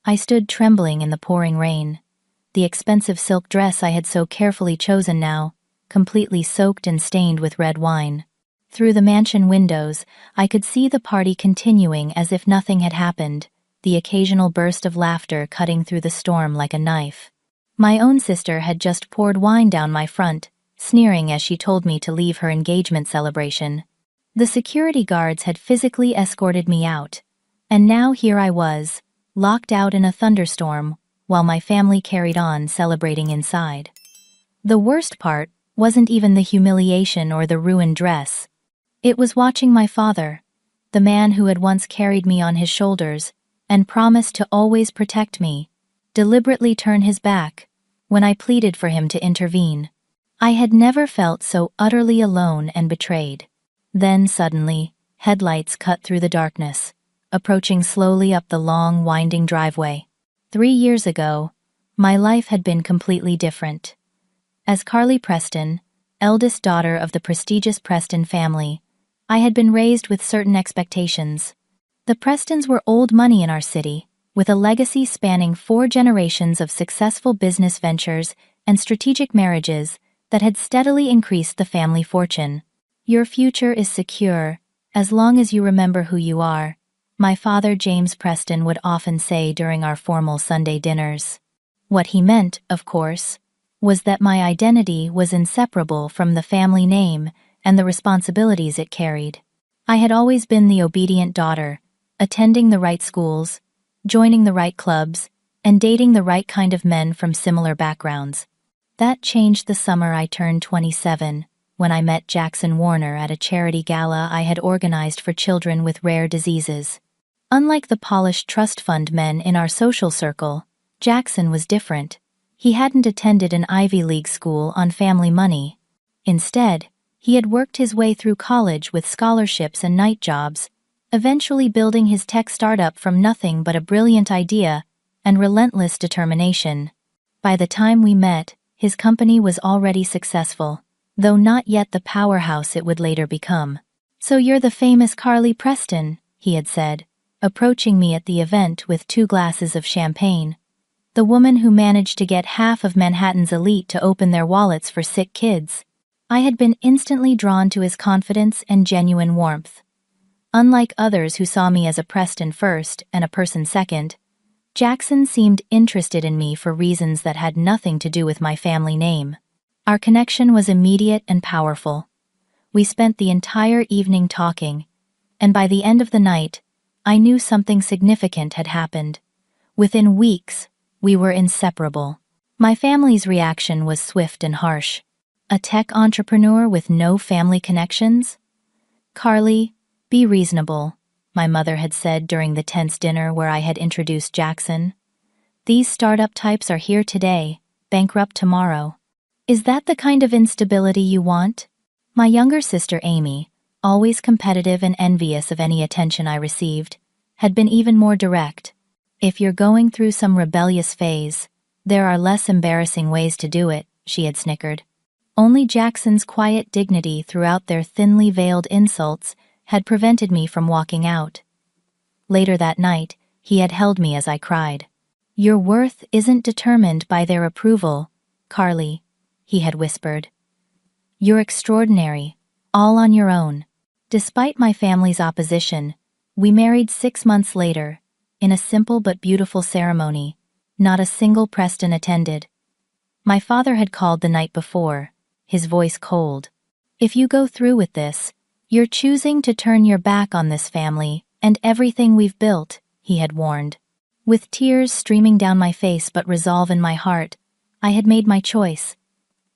I stood trembling in the pouring rain. The expensive silk dress I had so carefully chosen now, completely soaked and stained with red wine. Through the mansion windows, I could see the party continuing as if nothing had happened, the occasional burst of laughter cutting through the storm like a knife. My own sister had just poured wine down my front, sneering as she told me to leave her engagement celebration. The security guards had physically escorted me out, and now here I was, locked out in a thunderstorm, while my family carried on celebrating inside. The worst part wasn't even the humiliation or the ruined dress. It was watching my father, the man who had once carried me on his shoulders and promised to always protect me, deliberately turn his back when I pleaded for him to intervene. I had never felt so utterly alone and betrayed. Then suddenly, headlights cut through the darkness, approaching slowly up the long, winding driveway. 3 years ago, my life had been completely different. As Carly Preston, eldest daughter of the prestigious Preston family, I had been raised with certain expectations. The Prestons were old money in our city, with a legacy spanning 4 generations of successful business ventures and strategic marriages that had steadily increased the family fortune. "Your future is secure, as long as you remember who you are," my father James Preston would often say during our formal Sunday dinners. What he meant, of course, was that my identity was inseparable from the family name and the responsibilities it carried. I had always been the obedient daughter, attending the right schools, joining the right clubs, and dating the right kind of men from similar backgrounds. That changed the summer I turned 27, when I met Jackson Warner at a charity gala I had organized for children with rare diseases. Unlike the polished trust fund men in our social circle, Jackson was different. He hadn't attended an Ivy League school on family money. Instead, he had worked his way through college with scholarships and night jobs, eventually building his tech startup from nothing but a brilliant idea and relentless determination. By the time we met, his company was already successful, though not yet the powerhouse it would later become. "So you're the famous Carly Preston," he had said, approaching me at the event with 2 glasses of champagne. "The woman who managed to get half of Manhattan's elite to open their wallets for sick kids." I had been instantly drawn to his confidence and genuine warmth. Unlike others who saw me as a Preston first and a person second, Jackson seemed interested in me for reasons that had nothing to do with my family name. Our connection was immediate and powerful. We spent the entire evening talking, and by the end of the night, I knew something significant had happened. Within weeks, we were inseparable. My family's reaction was swift and harsh. A tech entrepreneur with no family connections? "Carly, be reasonable," my mother had said during the tense dinner where I had introduced Jackson. "These startup types are here today, bankrupt tomorrow. Is that the kind of instability you want?" My younger sister Amy, always competitive and envious of any attention I received, had been even more direct. "If you're going through some rebellious phase, there are less embarrassing ways to do it," she had snickered. Only Jackson's quiet dignity throughout their thinly veiled insults had prevented me from walking out. Later that night, he had held me as I cried. "Your worth isn't determined by their approval, Carly," he had whispered. "You're extraordinary, all on your own." Despite my family's opposition, we married 6 months later, in a simple but beautiful ceremony. Not a single Preston attended. My father had called the night before, his voice cold. "If you go through with this, you're choosing to turn your back on this family and everything we've built," he had warned. With tears streaming down my face but resolve in my heart, I had made my choice.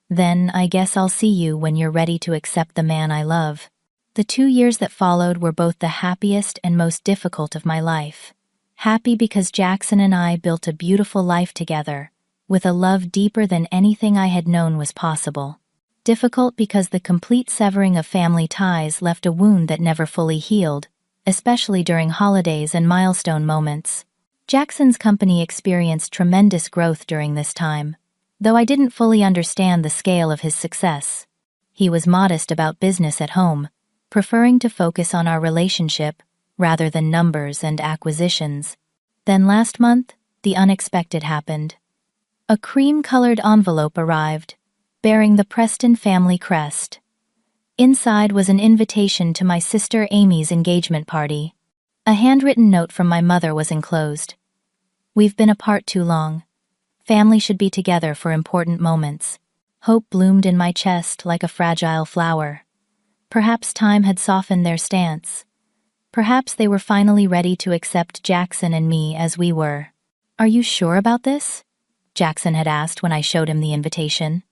"Then I guess I'll see you when you're ready to accept the man I love." The 2 years that followed were both the happiest and most difficult of my life. Happy because Jackson and I built a beautiful life together, with a love deeper than anything I had known was possible. Difficult because the complete severing of family ties left a wound that never fully healed, especially during holidays and milestone moments. Jackson's company experienced tremendous growth during this time, though I didn't fully understand the scale of his success. He was modest about business at home, preferring to focus on our relationship rather than numbers and acquisitions. Then last month, the unexpected happened. A cream-colored envelope arrived, bearing the Preston family crest. Inside was an invitation to my sister Amy's engagement party. A handwritten note from my mother was enclosed. "We've been apart too long. Family should be together for important moments." Hope bloomed in my chest like a fragile flower. Perhaps time had softened their stance. Perhaps they were finally ready to accept Jackson and me as we were. "Are you sure about this?" Jackson had asked when I showed him the invitation.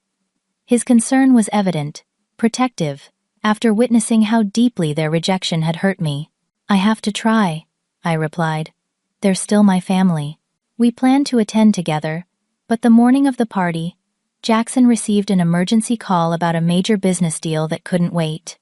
His concern was evident, protective, after witnessing how deeply their rejection had hurt me. "I have to try," I replied. "They're still my family." We planned to attend together, but the morning of the party, Jackson received an emergency call about a major business deal that couldn't wait.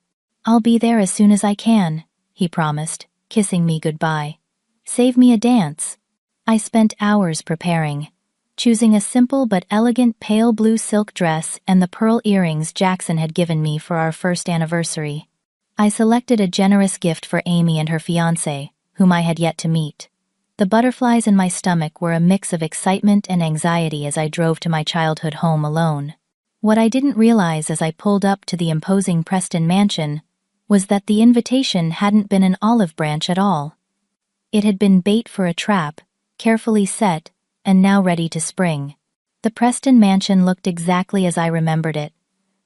"I'll be there as soon as I can," he promised, kissing me goodbye. "Save me a dance." I spent hours preparing, choosing a simple but elegant pale blue silk dress and the pearl earrings Jackson had given me for our first anniversary. I selected a generous gift for Amy and her fiancé, whom I had yet to meet. The butterflies in my stomach were a mix of excitement and anxiety as I drove to my childhood home alone. What I didn't realize as I pulled up to the imposing Preston mansion was that the invitation hadn't been an olive branch at all. It had been bait for a trap, carefully set, and now ready to spring. The Preston mansion looked exactly as I remembered it,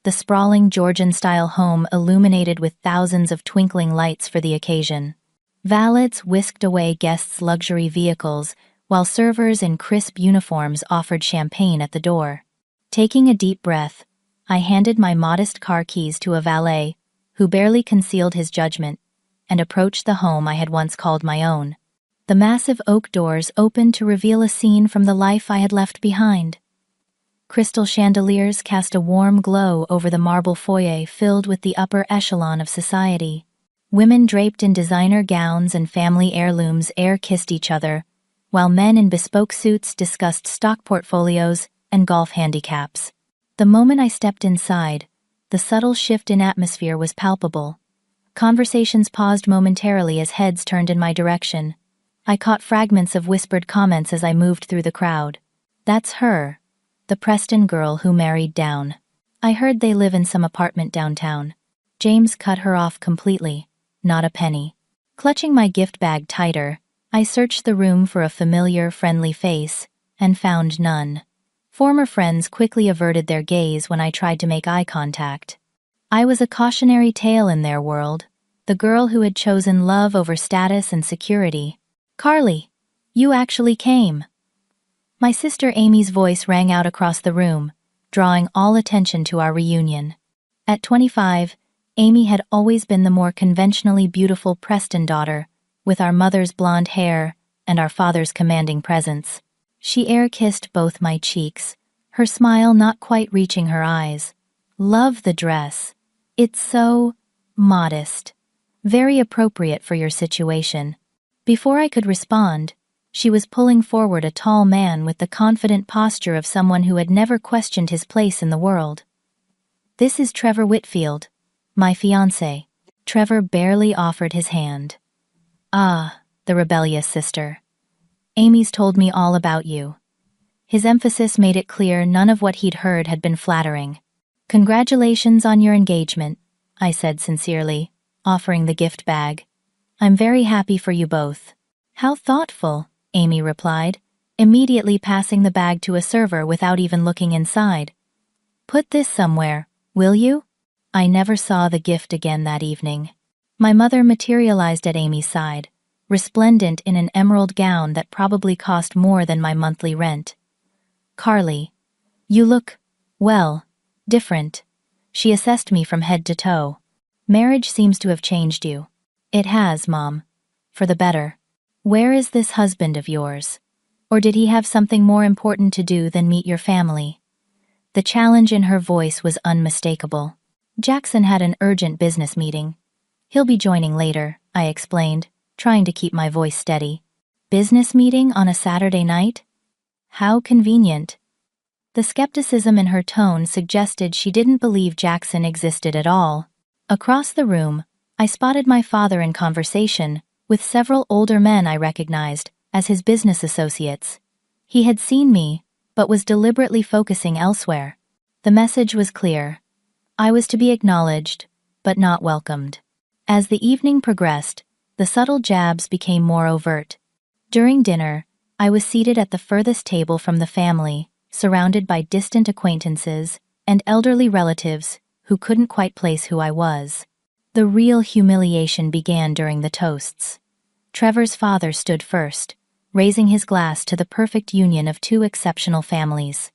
the sprawling Georgian-style home illuminated with thousands of twinkling lights for the occasion. Valets whisked away guests' luxury vehicles, while servers in crisp uniforms offered champagne at the door. Taking a deep breath, I handed my modest car keys to a valet, who barely concealed his judgment, and approached the home I had once called my own. The massive oak doors opened to reveal a scene from the life I had left behind. Crystal chandeliers cast a warm glow over the marble foyer filled with the upper echelon of society. Women draped in designer gowns and family heirlooms air-kissed each other, while men in bespoke suits discussed stock portfolios and golf handicaps. The moment I stepped inside, the subtle shift in atmosphere was palpable. Conversations paused momentarily as heads turned in my direction. I caught fragments of whispered comments as I moved through the crowd. "That's her, the Preston girl who married down. I heard they live in some apartment downtown." James cut her off completely. Not a penny. Clutching my gift bag tighter, I searched the room for a familiar, friendly face, and found none. Former friends quickly averted their gaze when I tried to make eye contact. I was a cautionary tale in their world, the girl who had chosen love over status and security. "Carly, you actually came." My sister Amy's voice rang out across the room, drawing all attention to our reunion. At 25, Amy had always been the more conventionally beautiful Preston daughter, with our mother's blonde hair and our father's commanding presence. She air-kissed both my cheeks, her smile not quite reaching her eyes. "Love the dress. It's so modest. Very appropriate for your situation." Before I could respond, she was pulling forward a tall man with the confident posture of someone who had never questioned his place in the world. "This is Trevor Whitfield, my fiancé." Trevor barely offered his hand. "Ah," the rebellious sister. "Amy's told me all about you." His emphasis made it clear none of what he'd heard had been flattering. "Congratulations on your engagement," I said sincerely, offering the gift bag. "I'm very happy for you both." "How thoughtful," Amy replied, immediately passing the bag to a server without even looking inside. "Put this somewhere, will you?" I never saw the gift again that evening. My mother materialized at Amy's side, resplendent in an emerald gown that probably cost more than my monthly rent. "Carly, you look, well, different." She assessed me from head to toe. "Marriage seems to have changed you." "It has, Mom. For the better." "Where is this husband of yours? Or did he have something more important to do than meet your family?" The challenge in her voice was unmistakable. "Jackson had an urgent business meeting. He'll be joining later," I explained, trying to keep my voice steady. "Business meeting on a Saturday night? How convenient." The skepticism in her tone suggested she didn't believe Jackson existed at all. Across the room, I spotted my father in conversation with several older men I recognized as his business associates. He had seen me, but was deliberately focusing elsewhere. The message was clear. I was to be acknowledged, but not welcomed. As the evening progressed, the subtle jabs became more overt. During dinner, I was seated at the furthest table from the family, surrounded by distant acquaintances and elderly relatives who couldn't quite place who I was. The real humiliation began during the toasts. Trevor's father stood first, raising his glass to the perfect union of two exceptional families.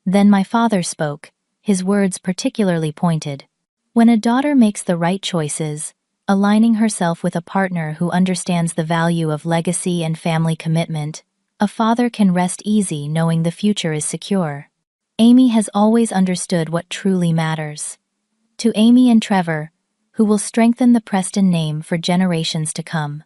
Then my father spoke, his words particularly pointed. When a daughter makes the right choices, aligning herself with a partner who understands the value of legacy and family commitment, a father can rest easy knowing the future is secure. Amy has always understood what truly matters. To Amy and Trevor, who will strengthen the Preston name for generations to come.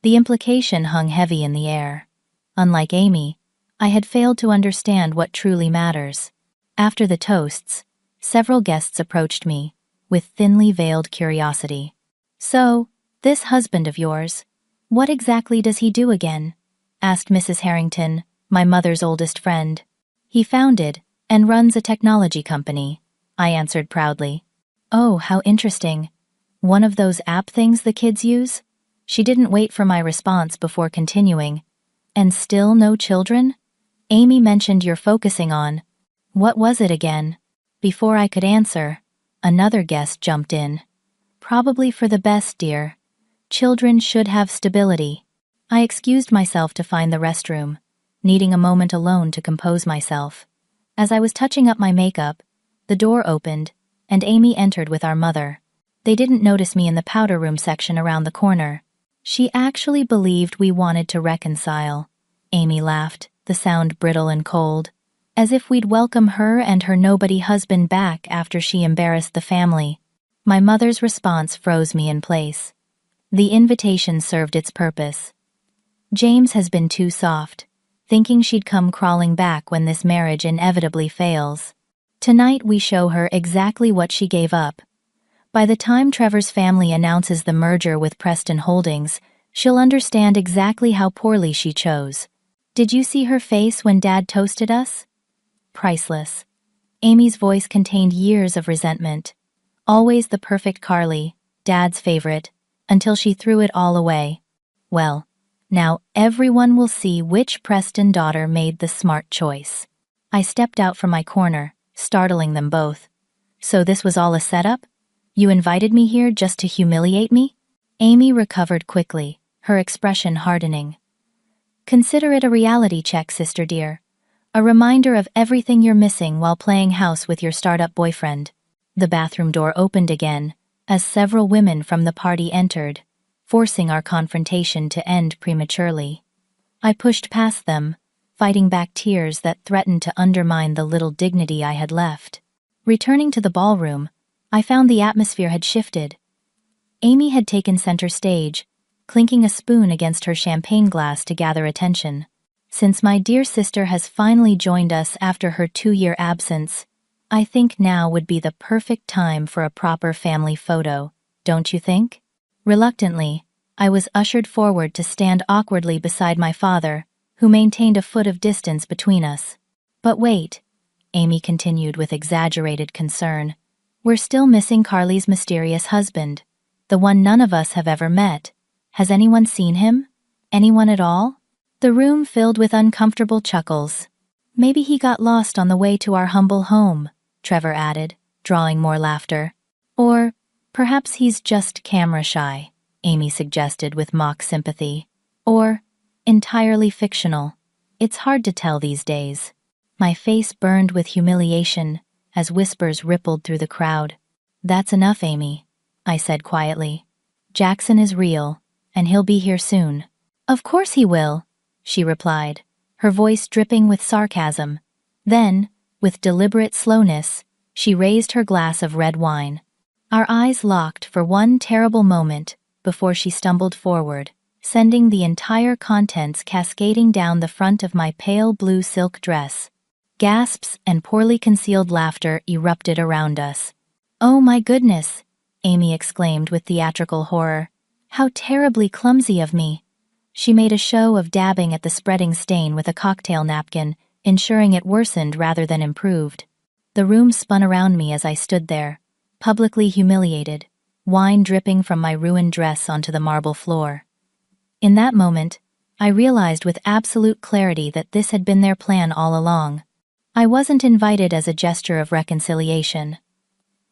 The implication hung heavy in the air. Unlike Amy, I had failed to understand what truly matters. After the toasts, several guests approached me, with thinly veiled curiosity. "So, this husband of yours, what exactly does he do again?" asked Mrs. Harrington, my mother's oldest friend. "He founded and runs a technology company," I answered proudly. "Oh, how interesting. One of those app things the kids use?" She didn't wait for my response before continuing. "And still no children? Amy mentioned you're focusing on. What was it again?" Before I could answer, another guest jumped in. "Probably for the best, dear. Children should have stability." I excused myself to find the restroom, needing a moment alone to compose myself. As I was touching up my makeup, the door opened, and Amy entered with our mother. They didn't notice me in the powder room section around the corner. "She actually believed we wanted to reconcile," Amy laughed, the sound brittle and cold. "As if we'd welcome her and her nobody husband back after she embarrassed the family." My mother's response froze me in place. The invitation served its purpose. James has been too soft, thinking she'd come crawling back when this marriage inevitably fails. Tonight we show her exactly what she gave up. By the time Trevor's family announces the merger with Preston Holdings, she'll understand exactly how poorly she chose. "Did you see her face when Dad toasted us?" Priceless. Amy's voice contained years of resentment. Always the perfect Carly, Dad's favorite, until she threw it all away. Well, now everyone will see which Preston daughter made the smart choice. I stepped out from my corner, startling them both. "So this was all a setup? You invited me here just to humiliate me?" Amy recovered quickly, her expression hardening. "Consider it a reality check, sister dear. A reminder of everything you're missing while playing house with your startup boyfriend." The bathroom door opened again, as several women from the party entered, forcing our confrontation to end prematurely. I pushed past them, fighting back tears that threatened to undermine the little dignity I had left. Returning to the ballroom, I found the atmosphere had shifted. Amy had taken center stage, clinking a spoon against her champagne glass to gather attention. "Since my dear sister has finally joined us after her 2-year absence, I think now would be the perfect time for a proper family photo, don't you think?" Reluctantly, I was ushered forward to stand awkwardly beside my father, who maintained a foot of distance between us. "But wait," Amy continued with exaggerated concern. "We're still missing Carly's mysterious husband, the one none of us have ever met. Has anyone seen him? Anyone at all?" The room filled with uncomfortable chuckles. "Maybe he got lost on the way to our humble home," Trevor added, drawing more laughter. "Or perhaps he's just camera shy," Amy suggested with mock sympathy. "Or entirely fictional. It's hard to tell these days." My face burned with humiliation as whispers rippled through the crowd. "That's enough, Amy," I said quietly. "Jackson is real, and he'll be here soon." "Of course he will," she replied, her voice dripping with sarcasm. Then, with deliberate slowness, she raised her glass of red wine. Our eyes locked for one terrible moment before she stumbled forward, sending the entire contents cascading down the front of my pale blue silk dress. Gasps and poorly concealed laughter erupted around us. "Oh my goodness," Amy exclaimed with theatrical horror. "How terribly clumsy of me. She made a show of dabbing at the spreading stain with a cocktail napkin, ensuring it worsened rather than improved. The room spun around me as I stood there, publicly humiliated, wine dripping from my ruined dress onto the marble floor. In that moment, I realized with absolute clarity that this had been their plan all along. I wasn't invited as a gesture of reconciliation.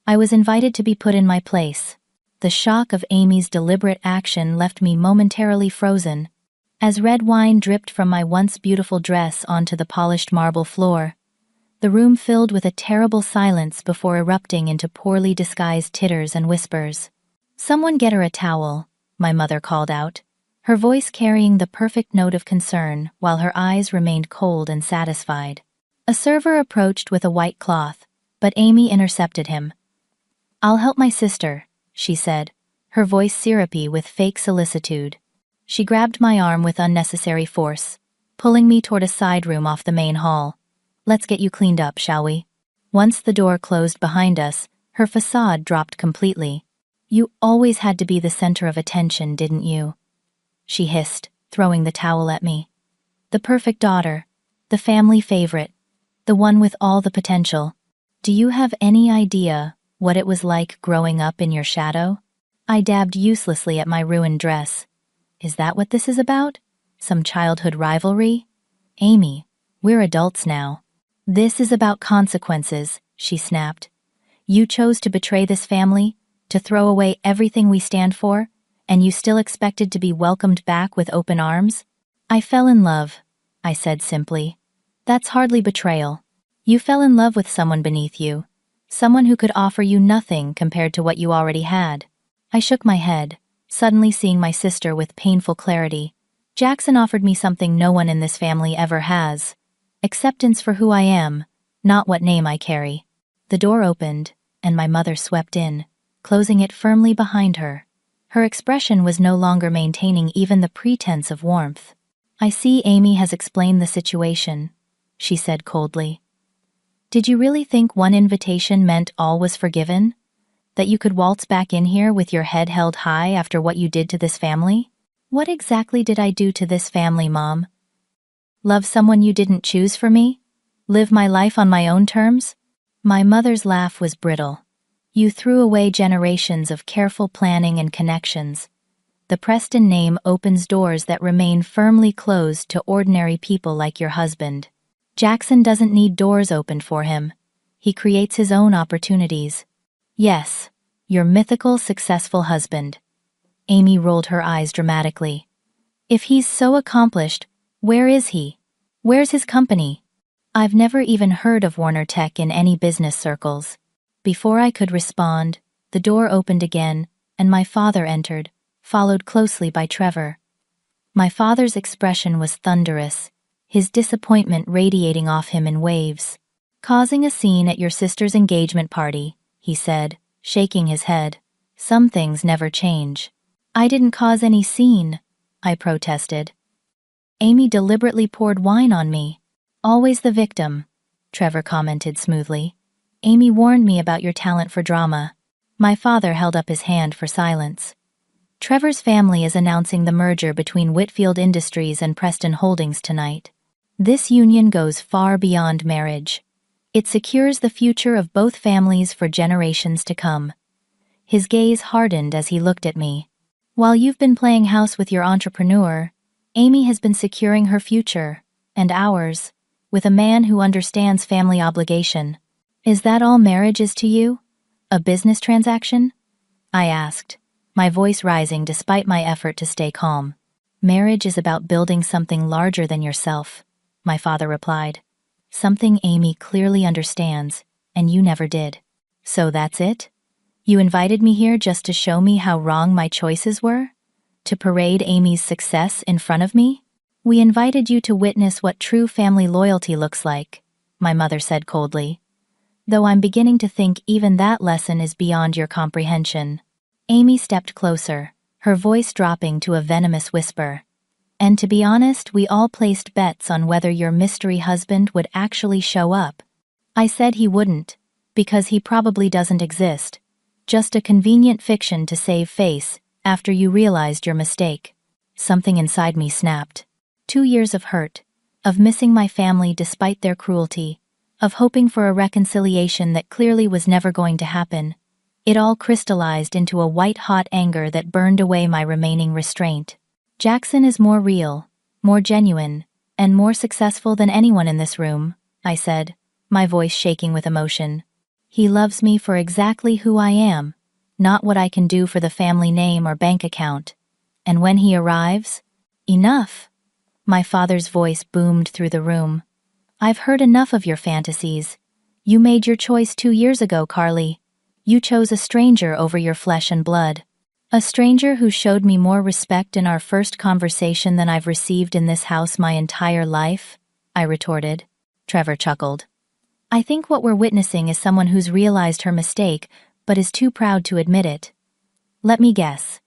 I was invited to be put in my place. The shock of Amy's deliberate action left me momentarily frozen. As red wine dripped from my once beautiful dress onto the polished marble floor, the room filled with a terrible silence before erupting into poorly disguised titters and whispers. "Someone get her a towel," my mother called out, her voice carrying the perfect note of concern while her eyes remained cold and satisfied. A server approached with a white cloth, but Amy intercepted him. "I'll help my sister," she said, her voice syrupy with fake solicitude. She grabbed my arm with unnecessary force, pulling me toward a side room off the main hall. "Let's get you cleaned up, shall we?" Once the door closed behind us, her facade dropped completely. "You always had to be the center of attention, didn't you?" she hissed, throwing the towel at me. "The perfect daughter, the family favorite, the one with all the potential. Do you have any idea what it was like growing up in your shadow?" I dabbed uselessly at my ruined dress. "Is that what this is about? Some childhood rivalry?" "Amy, we're adults now. This is about consequences," she snapped. "You chose to betray this family, to throw away everything we stand for, and you still expected to be welcomed back with open arms?" "I fell in love," I said simply. "That's hardly betrayal. You fell in love with someone beneath you, someone who could offer you nothing compared to what you already had." I shook my head, suddenly seeing my sister with painful clarity. "Jackson offered me something no one in this family ever has. Acceptance for who I am, not what name I carry." The door opened, and my mother swept in, closing it firmly behind her. Her expression was no longer maintaining even the pretense of warmth. "I see Amy has explained the situation," she said coldly. "Did you really think one invitation meant all was forgiven? That you could waltz back in here with your head held high after what you did to this family? What exactly did I do to this family, Mom? Love someone you didn't choose for me? Live my life on my own terms?" My mother's laugh was brittle. "You threw away generations of careful planning and connections. The Preston name opens doors that remain firmly closed to ordinary people like your husband. Jackson doesn't need doors opened for him. He creates his own opportunities. Yes, your mythical successful husband." Amy rolled her eyes dramatically. "If he's so accomplished, where is he? Where's his company?" "I've never even heard of Warner Tech in any business circles." Before I could respond, the door opened again, and my father entered, followed closely by Trevor. My father's expression was thunderous, his disappointment radiating off him in waves. "Causing a scene at your sister's engagement party," he said, shaking his head. "Some things never change." "I didn't cause any scene," I protested. "Amy deliberately poured wine on me." "Always the victim," Trevor commented smoothly. "Amy warned me about your talent for drama." My father held up his hand for silence. "Trevor's family is announcing the merger between Whitfield Industries and Preston Holdings tonight. This union goes far beyond marriage. It secures the future of both families for generations to come." His gaze hardened as he looked at me. "While you've been playing house with your entrepreneur, Amy has been securing her future, and ours, with a man who understands family obligation. Is that all marriage is to you? A business transaction?" I asked, my voice rising despite my effort to stay calm. "Marriage is about building something larger than yourself," my father replied. "Something Amy clearly understands, and you never did. So that's it? You invited me here just to show me how wrong my choices were? To parade Amy's success in front of me?" "We invited you to witness what true family loyalty looks like," my mother said coldly. "Though I'm beginning to think even that lesson is beyond your comprehension." Amy stepped closer, her voice dropping to a venomous whisper. "And to be honest, we all placed bets on whether your mystery husband would actually show up. I said he wouldn't, because he probably doesn't exist. Just a convenient fiction to save face after you realized your mistake. something inside me snapped. 2 years of hurt, of missing my family despite their cruelty, of hoping for a reconciliation that clearly was never going to happen. It all crystallized into a white-hot anger that burned away my remaining restraint. Jackson is more real, more genuine, and more successful than anyone in this room, I said, my voice shaking with emotion. He loves me for exactly who I am, not what I can do for the family name or bank account. And when he arrives, enough! My father's voice boomed through the room. I've heard enough of your fantasies. You made your choice 2 years ago, Carly. You chose a stranger over your flesh and blood. A stranger who showed me more respect in our first conversation than I've received in this house my entire life, I retorted. Trevor chuckled. I think what we're witnessing is someone who's realized her mistake, but is too proud to admit it. Let me guess.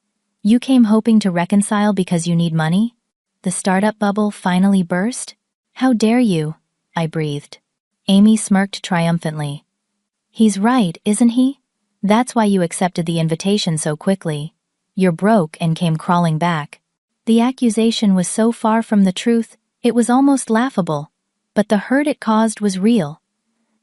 You came hoping to reconcile because you need money? The startup bubble finally burst? How dare you? I breathed. Amy smirked triumphantly. He's right, isn't he? That's why you accepted the invitation so quickly. You're broke and came crawling back. The accusation was so far from the truth, it was almost laughable. But the hurt it caused was real.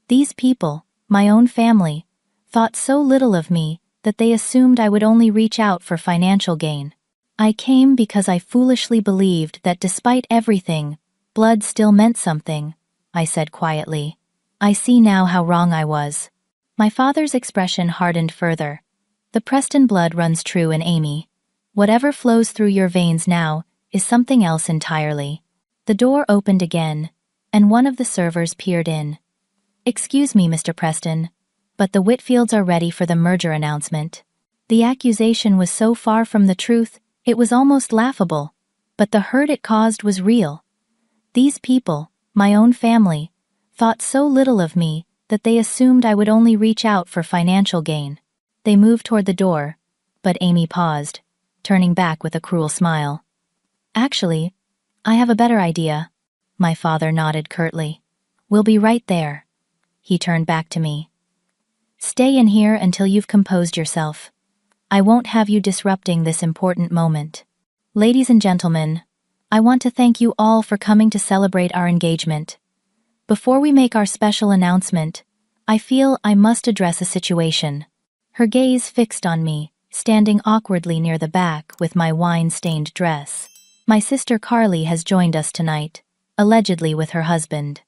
These people, my own family, thought so little of me that they assumed I would only reach out for financial gain. I came because I foolishly believed that despite everything, blood still meant something, I said quietly. I see now how wrong I was. My father's expression hardened further. The Preston blood runs true in Amy. Whatever flows through your veins now is something else entirely. The door opened again, and one of the servers peered in. Excuse me, Mr. Preston, but the Whitfields are ready for the merger announcement. The accusation was so far from the truth, it was almost laughable, but the hurt it caused was real. These people, my own family, thought so little of me that they assumed I would only reach out for financial gain. They moved toward the door, but Amy paused, turning back with a cruel smile. Actually, I have a better idea. My father nodded curtly. We'll be right there. He turned back to me. Stay in here until you've composed yourself. I won't have you disrupting this important moment. Ladies and gentlemen, I want to thank you all for coming to celebrate our engagement. Before we make our special announcement, I feel I must address a situation. Her gaze fixed on me, standing awkwardly near the back with my wine-stained dress. My sister Carly has joined us tonight, allegedly with her husband.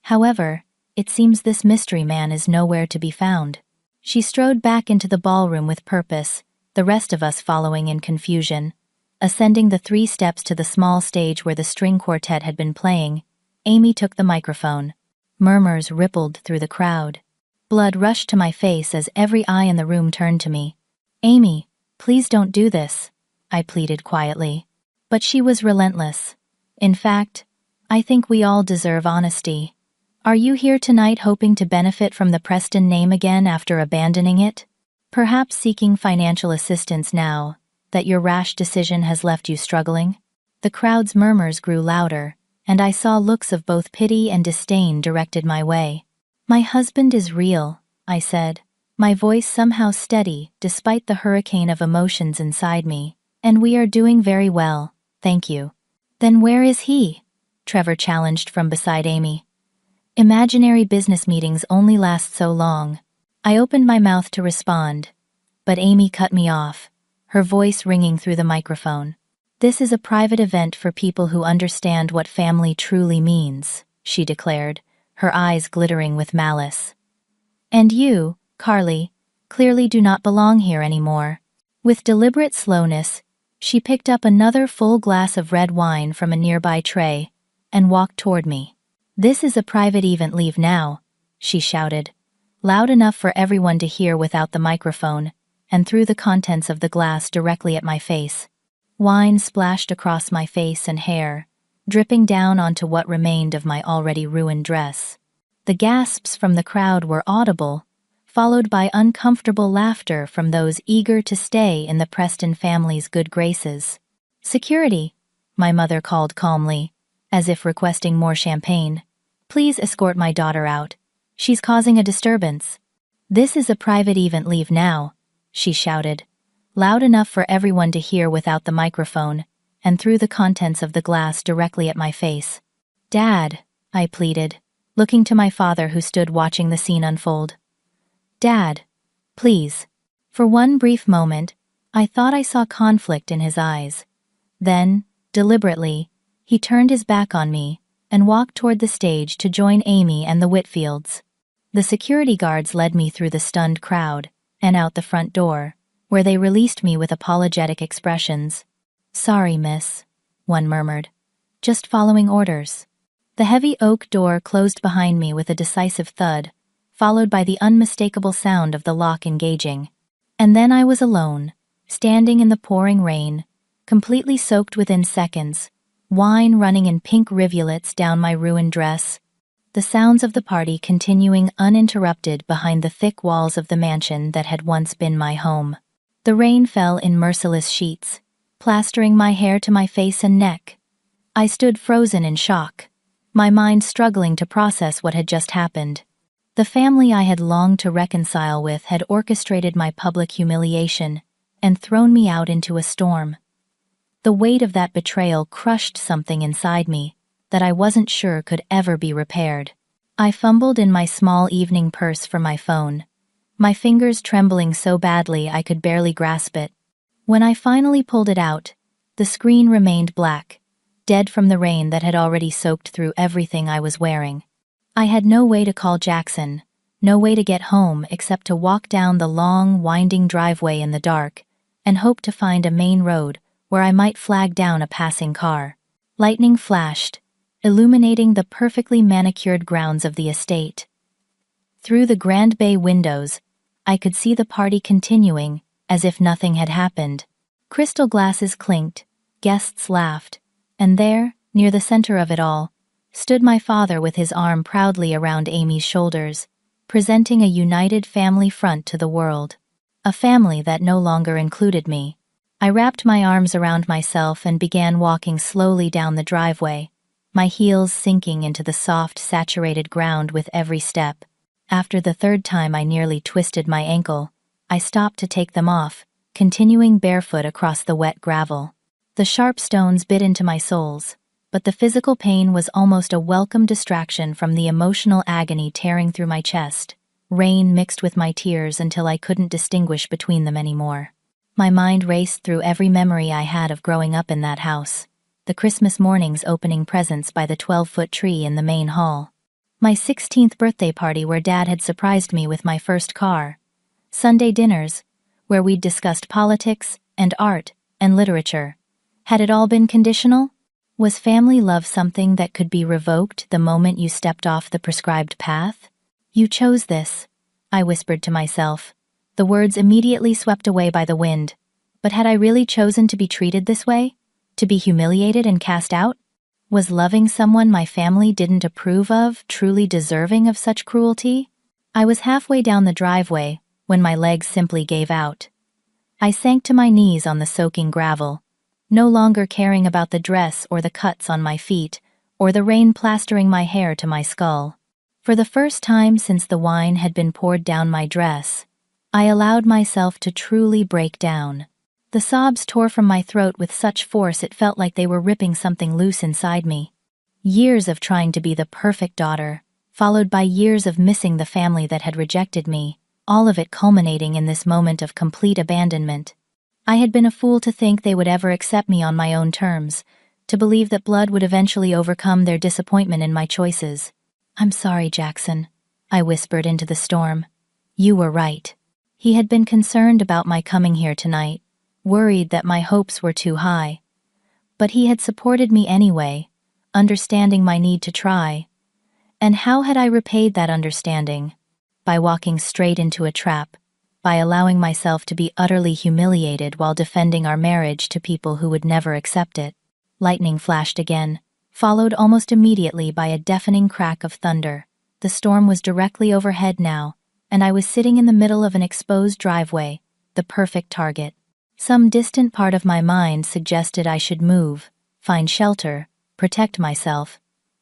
However, it seems this mystery man is nowhere to be found. She strode back into the ballroom with purpose, the rest of us following in confusion. Ascending the 3 steps to the small stage where the string quartet had been playing, Amy took the microphone. Murmurs rippled through the crowd. Blood rushed to my face as every eye in the room turned to me. Amy, please don't do this, I pleaded quietly. But she was relentless. In fact, I think we all deserve honesty. Are you here tonight hoping to benefit from the Preston name again after abandoning it? Perhaps seeking financial assistance now that your rash decision has left you struggling? The crowd's murmurs grew louder, and I saw looks of both pity and disdain directed my way. My husband is real, I said, my voice somehow steady despite the hurricane of emotions inside me, and we are doing very well, thank you. Then where is he? Trevor challenged from beside Amy. Imaginary business meetings only last so long. I opened my mouth to respond, but Amy cut me off, her voice ringing through the microphone. This is a private event for people who understand what family truly means, she declared, her eyes glittering with malice. And you, Carly, clearly do not belong here anymore. With deliberate slowness, she picked up another full glass of red wine from a nearby tray and walked toward me. This is a private event, leave now, she shouted, loud enough for everyone to hear without the microphone, and threw the contents of the glass directly at my face. Wine splashed across my face and hair, dripping down onto what remained of my already ruined dress. The gasps from the crowd were audible, followed by uncomfortable laughter from those eager to stay in the Preston family's good graces. Security, my mother called calmly, as if requesting more champagne. Please escort my daughter out. She's causing a disturbance. This is a private event, leave now, she shouted, loud enough for everyone to hear without the microphone, and threw the contents of the glass directly at my face. "Dad," I pleaded, looking to my father who stood watching the scene unfold. "Dad, please." For one brief moment, I thought I saw conflict in his eyes. Then, deliberately, he turned his back on me and walked toward the stage to join Amy and the Whitfields. The security guards led me through the stunned crowd and out the front door, where they released me with apologetic expressions. "Sorry, miss," one murmured. "Just following orders." The heavy oak door closed behind me with a decisive thud, followed by the unmistakable sound of the lock engaging. And then I was alone, standing in the pouring rain, completely soaked within seconds, wine running in pink rivulets down my ruined dress, the sounds of the party continuing uninterrupted behind the thick walls of the mansion that had once been my home. The rain fell in merciless sheets, plastering my hair to my face and neck. I stood frozen in shock, my mind struggling to process what had just happened. The family I had longed to reconcile with had orchestrated my public humiliation and thrown me out into a storm. The weight of that betrayal crushed something inside me that I wasn't sure could ever be repaired. I fumbled in my small evening purse for my phone, my fingers trembling so badly I could barely grasp it. When I finally pulled it out, the screen remained black, dead from the rain that had already soaked through everything I was wearing. I had no way to call Jackson, no way to get home except to walk down the long, winding driveway in the dark and hope to find a main road where I might flag down a passing car. Lightning flashed, illuminating the perfectly manicured grounds of the estate. Through the grand bay windows, I could see the party continuing, as if nothing had happened. Crystal glasses clinked, guests laughed, and there, near the center of it all, stood my father with his arm proudly around Amy's shoulders, presenting a united family front to the world. A family that no longer included me. I wrapped my arms around myself and began walking slowly down the driveway, my heels sinking into the soft, saturated ground with every step. After the third time I nearly twisted my ankle, I stopped to take them off, continuing barefoot across the wet gravel. The sharp stones bit into my soles, but the physical pain was almost a welcome distraction from the emotional agony tearing through my chest. Rain mixed with my tears until I couldn't distinguish between them anymore. My mind raced through every memory I had of growing up in that house. The Christmas mornings opening presents by the 12-foot tree in the main hall. My 16th birthday party where Dad had surprised me with my first car. Sunday dinners, where we'd discussed politics and art and literature. Had it all been conditional? Was family love something that could be revoked the moment you stepped off the prescribed path? "You chose this," I whispered to myself, the words immediately swept away by the wind. But had I really chosen to be treated this way? To be humiliated and cast out? Was loving someone my family didn't approve of truly deserving of such cruelty? I was halfway down the driveway when my legs simply gave out. I sank to my knees on the soaking gravel, no longer caring about the dress or the cuts on my feet, or the rain plastering my hair to my skull. For the first time since the wine had been poured down my dress, I allowed myself to truly break down. The sobs tore from my throat with such force it felt like they were ripping something loose inside me. Years of trying to be the perfect daughter, followed by years of missing the family that had rejected me, all of it culminating in this moment of complete abandonment. I had been a fool to think they would ever accept me on my own terms, to believe that blood would eventually overcome their disappointment in my choices. "I'm sorry, Jackson," I whispered into the storm. "You were right." He had been concerned about my coming here tonight, worried that my hopes were too high. But he had supported me anyway, understanding my need to try. And how had I repaid that understanding? By walking straight into a trap, by allowing myself to be utterly humiliated while defending our marriage to people who would never accept it. Lightning flashed again, followed almost immediately by a deafening crack of thunder. The storm was directly overhead now, and I was sitting in the middle of an exposed driveway, the perfect target. Some distant part of my mind suggested I should move, find shelter, protect myself,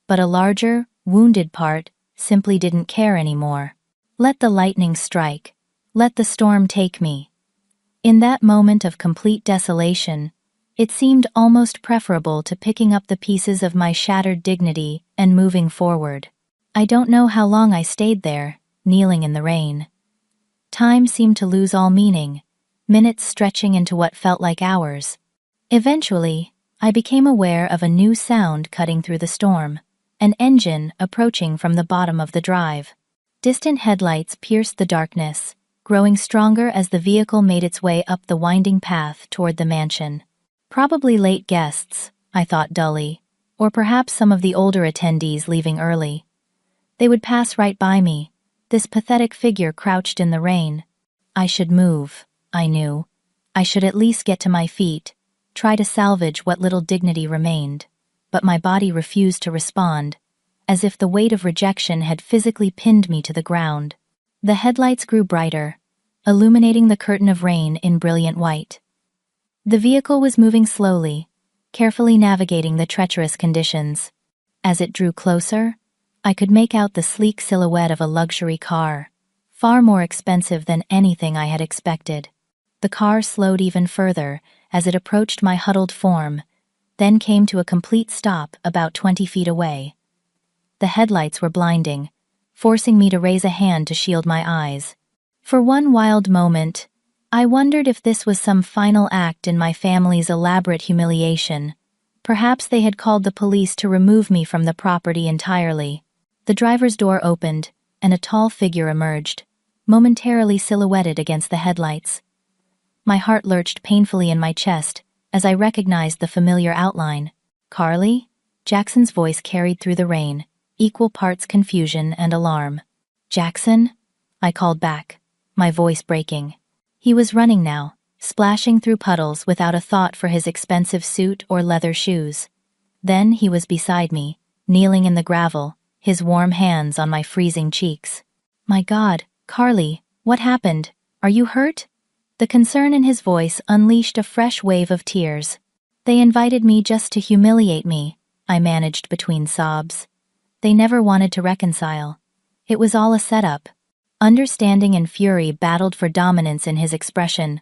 but a larger, wounded part simply didn't care anymore. Let the lightning strike. Let the storm take me. In that moment of complete desolation, It seemed almost preferable to picking up the pieces of my shattered dignity and moving forward. I don't know how long I stayed there, kneeling in the rain. Time seemed to lose all meaning, minutes stretching into what felt like hours. Eventually, I became aware of a new sound cutting through the storm, an engine approaching from the bottom of the drive. Distant headlights pierced the darkness, growing stronger as the vehicle made its way up the winding path toward the mansion. Probably late guests, I thought dully, or perhaps some of the older attendees leaving early. They would pass right by me, this pathetic figure crouched in the rain. I should move, I knew. I should at least get to my feet, try to salvage what little dignity remained. But my body refused to respond, as if the weight of rejection had physically pinned me to the ground. The headlights grew brighter, illuminating the curtain of rain in brilliant white. The vehicle was moving slowly, carefully navigating the treacherous conditions. As it drew closer, I could make out the sleek silhouette of a luxury car, far more expensive than anything I had expected. The car slowed even further as it approached my huddled form, then came to a complete stop about 20 feet away. The headlights were blinding, forcing me to raise a hand to shield my eyes. For one wild moment, I wondered if this was some final act in my family's elaborate humiliation. Perhaps they had called the police to remove me from the property entirely. The driver's door opened, and a tall figure emerged, momentarily silhouetted against the headlights. My heart lurched painfully in my chest as I recognized the familiar outline. Carly? Jackson's voice carried through the rain, equal parts confusion and alarm. Jackson? I called back, my voice breaking. He was running now, splashing through puddles without a thought for his expensive suit or leather shoes. Then he was beside me, kneeling in the gravel, his warm hands on my freezing cheeks. My God, Carly, what happened? Are you hurt? The concern in his voice unleashed a fresh wave of tears. They invited me just to humiliate me, I managed between sobs. They never wanted to reconcile. It was all a setup. Understanding and fury battled for dominance in his expression.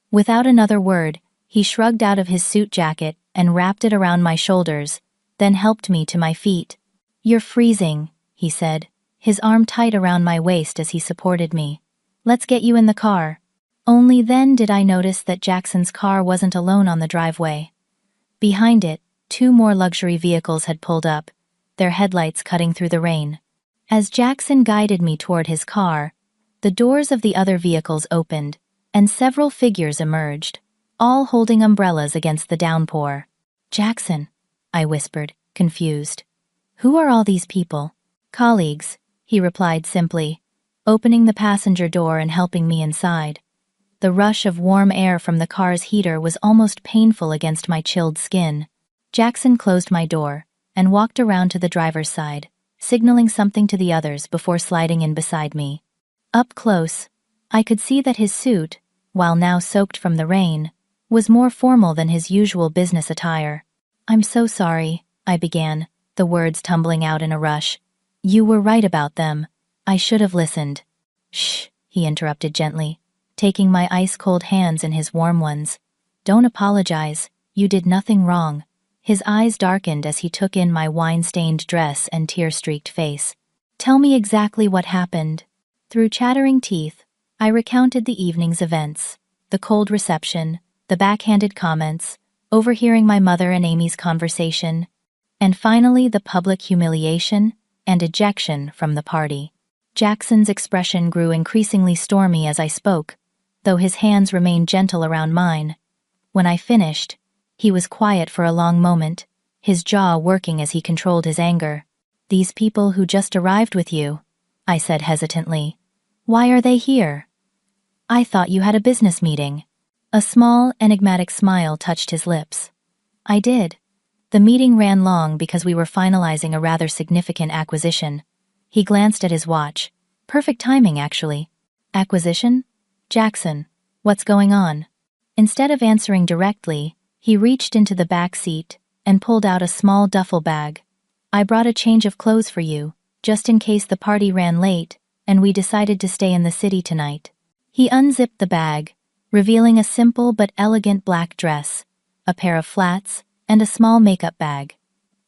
Without another word, he shrugged out of his suit jacket and wrapped it around my shoulders, then helped me to my feet. You're freezing, he said, his arm tight around my waist as he supported me. Let's get you in the car. Only then did I notice that Jackson's car wasn't alone on the driveway. Behind it, 2 more luxury vehicles had pulled up, their headlights cutting through the rain. As Jackson guided me toward his car, the doors of the other vehicles opened, and several figures emerged, all holding umbrellas against the downpour. Jackson, I whispered, confused. Who are all these people? Colleagues, he replied simply, opening the passenger door and helping me inside. The rush of warm air from the car's heater was almost painful against my chilled skin. Jackson closed my door and walked around to the driver's side, signaling something to the others before sliding in beside me. Up close, I could see that his suit, while now soaked from the rain, was more formal than his usual business attire. I'm so sorry, I began, the words tumbling out in a rush. You were right about them. I should have listened. Shh, he interrupted gently, taking my ice-cold hands in his warm ones. Don't apologize, you did nothing wrong. His eyes darkened as he took in my wine-stained dress and tear-streaked face. Tell me exactly what happened. Through chattering teeth, I recounted the evening's events, the cold reception, the backhanded comments, overhearing my mother and Amy's conversation, and finally the public humiliation and ejection from the party. Jackson's expression grew increasingly stormy as I spoke, though his hands remained gentle around mine. When I finished, he was quiet for a long moment, his jaw working as he controlled his anger. These people who just arrived with you, I said hesitantly. Why are they here? I thought you had a business meeting. A small, enigmatic smile touched his lips. I did. The meeting ran long because we were finalizing a rather significant acquisition. He glanced at his watch. Perfect timing, actually. Acquisition? Jackson, what's going on? Instead of answering directly, he reached into the back seat and pulled out a small duffel bag. I brought a change of clothes for you, just in case the party ran late and we decided to stay in the city tonight. He unzipped the bag, revealing a simple but elegant black dress, a pair of flats, and a small makeup bag.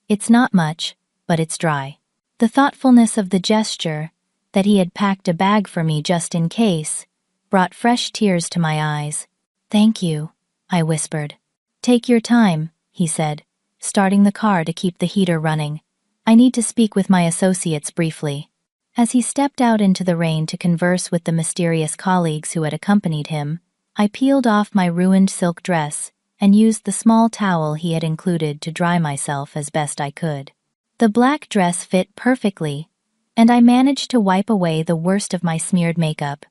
It's not much, but it's dry. The thoughtfulness of the gesture, that he had packed a bag for me just in case, brought fresh tears to my eyes. "Thank you," I whispered. "Take your time," he said, starting the car to keep the heater running. "I need to speak with my associates briefly." As he stepped out into the rain to converse with the mysterious colleagues who had accompanied him, I peeled off my ruined silk dress and used the small towel he had included to dry myself as best I could. The black dress fit perfectly, and I managed to wipe away the worst of my smeared makeup.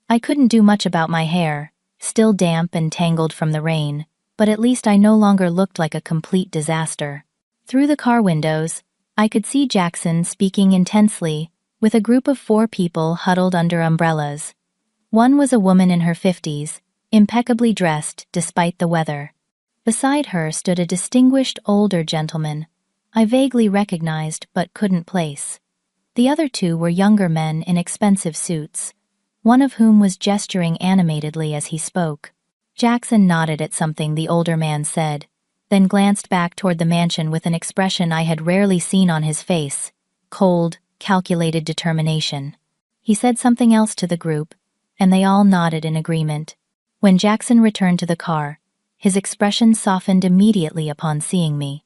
I couldn't do much about my hair, still damp and tangled from the rain, but at least I no longer looked like a complete disaster. Through the car windows, I could see Jackson speaking intensely, with a group of 4 people huddled under umbrellas. One was a woman in her 50s, impeccably dressed despite the weather. Beside her stood a distinguished older gentleman, I vaguely recognized but couldn't place. The other 2 were younger men in expensive suits, one of whom was gesturing animatedly as he spoke. Jackson nodded at something the older man said, then glanced back toward the mansion with an expression I had rarely seen on his face: cold, calculated determination. He said something else to the group, and they all nodded in agreement. When Jackson returned to the car, his expression softened immediately upon seeing me.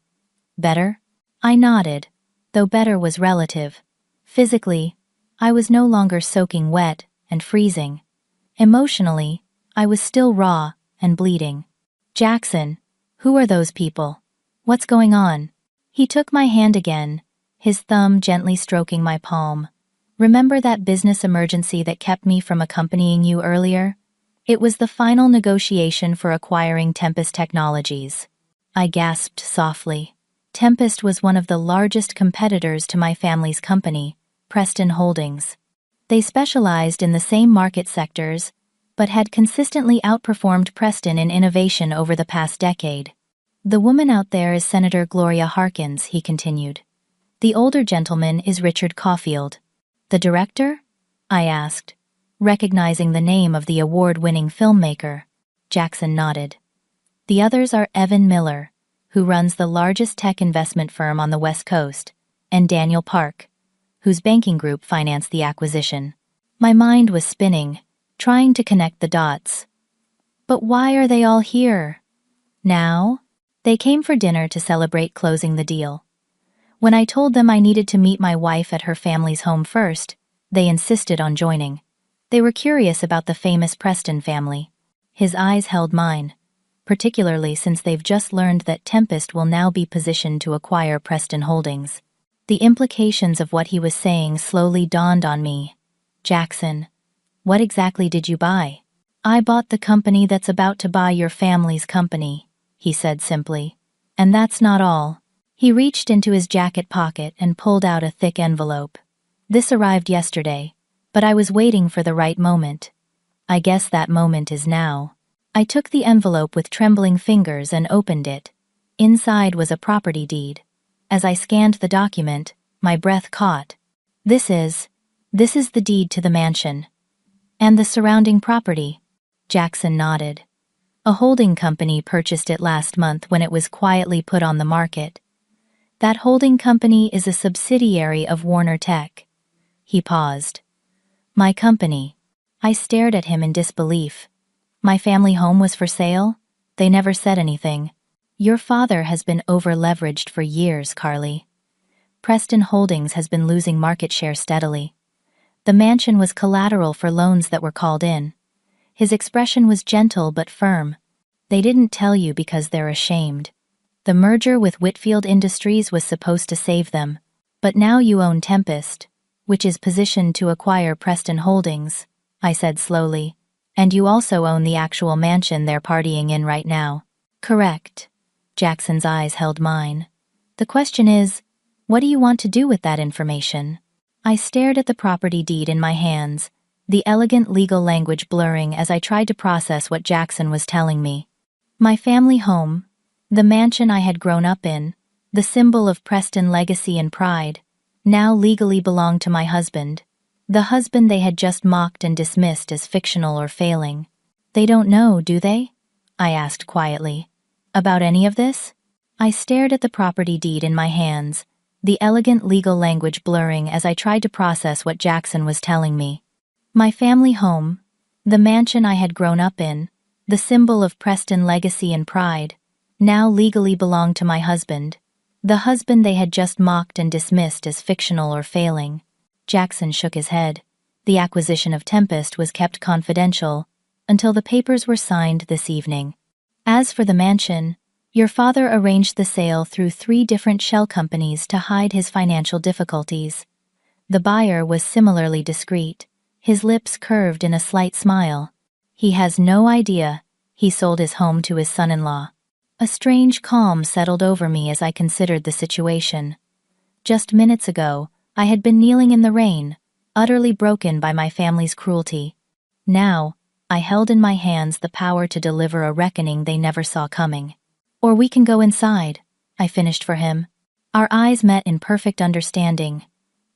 "Better?" I nodded, though better was relative. Physically, I was no longer soaking wet and freezing. Emotionally, I was still raw and bleeding. "Jackson, who are those people? What's going on?" He took my hand again, his thumb gently stroking my palm. "Remember that business emergency that kept me from accompanying you earlier? It was the final negotiation for acquiring Tempest Technologies." I gasped softly. Tempest was one of the largest competitors to my family's company, Preston Holdings. They specialized in the same market sectors, but had consistently outperformed Preston in innovation over the past decade. "The woman out there is Senator Gloria Harkins," he continued. "The older gentleman is Richard Caulfield." "The director?" I asked, recognizing the name of the award-winning filmmaker. Jackson nodded. "The others are Evan Miller, who runs the largest tech investment firm on the West Coast, and Daniel Park, whose banking group financed the acquisition." My mind was spinning, trying to connect the dots. But why are they all here? Now? They came for dinner to celebrate closing the deal. When I told them I needed to meet my wife at her family's home first, they insisted on joining. They were curious about the famous Preston family. His eyes held mine, particularly since they've just learned that Tempest will now be positioned to acquire Preston Holdings. The implications of what he was saying slowly dawned on me. "Jackson, what exactly did you buy?" "I bought the company that's about to buy your family's company," he said simply. "And that's not all." He reached into his jacket pocket and pulled out a thick envelope. "This arrived yesterday, but I was waiting for the right moment. I guess that moment is now." I took the envelope with trembling fingers and opened it. Inside was a property deed. As I scanned the document, my breath caught. This is the deed to the mansion. "And the surrounding property?" Jackson nodded. "A holding company purchased it last month when it was quietly put on the market. That holding company is a subsidiary of Warner Tech." He paused. "My company." I stared at him in disbelief. "My family home was for sale? They never said anything." "Your father has been over-leveraged for years, Carly. Preston Holdings has been losing market share steadily. The mansion was collateral for loans that were called in." His expression was gentle but firm. "They didn't tell you because they're ashamed. The merger with Whitfield Industries was supposed to save them. But now you own Tempest, which is positioned to acquire Preston Holdings," I said slowly. "And you also own the actual mansion they're partying in right now." "Correct." Jackson's eyes held mine. "The question is, what do you want to do with that information?" I stared at the property deed in my hands, the elegant legal language blurring as I tried to process what Jackson was telling me. My family home, the mansion I had grown up in, the symbol of Preston legacy and pride, now legally belonged to my husband, the husband they had just mocked and dismissed as fictional or failing. "They don't know, do they?" I asked quietly. About any of this? I stared at the property deed in my hands, the elegant legal language blurring as I tried to process what Jackson was telling me. My family home, the mansion I had grown up in, the symbol of Preston legacy and pride, now legally belonged to my husband, the husband they had just mocked and dismissed as fictional or failing. Jackson shook his head. The acquisition of Tempest was kept confidential until the papers were signed this evening. As for the mansion, your father arranged the sale through 3 different shell companies to hide his financial difficulties. The buyer was similarly discreet, his lips curved in a slight smile. He has no idea he sold his home to his son-in-law. A strange calm settled over me as I considered the situation. Just minutes ago, I had been kneeling in the rain, utterly broken by my family's cruelty. Now, I held in my hands the power to deliver a reckoning they never saw coming. Or we can go inside, I finished for him. Our eyes met in perfect understanding.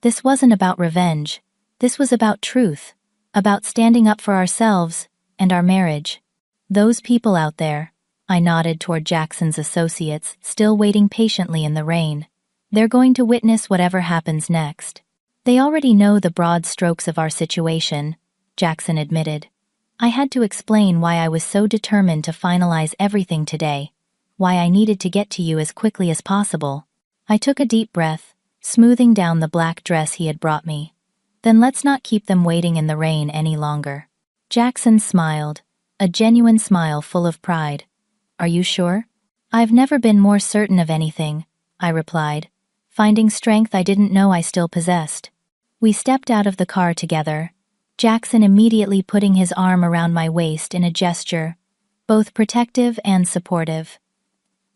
This wasn't about revenge. This was about truth, about standing up for ourselves and our marriage. Those people out there, I nodded toward Jackson's associates, still waiting patiently in the rain. They're going to witness whatever happens next. They already know the broad strokes of our situation, Jackson admitted. I had to explain why I was so determined to finalize everything today, why I needed to get to you as quickly as possible. I took a deep breath, smoothing down the black dress he had brought me. Then let's not keep them waiting in the rain any longer. Jackson smiled, a genuine smile full of pride. Are you sure? I've never been more certain of anything, I replied, finding strength I didn't know I still possessed. We stepped out of the car together, Jackson immediately putting his arm around my waist in a gesture, both protective and supportive.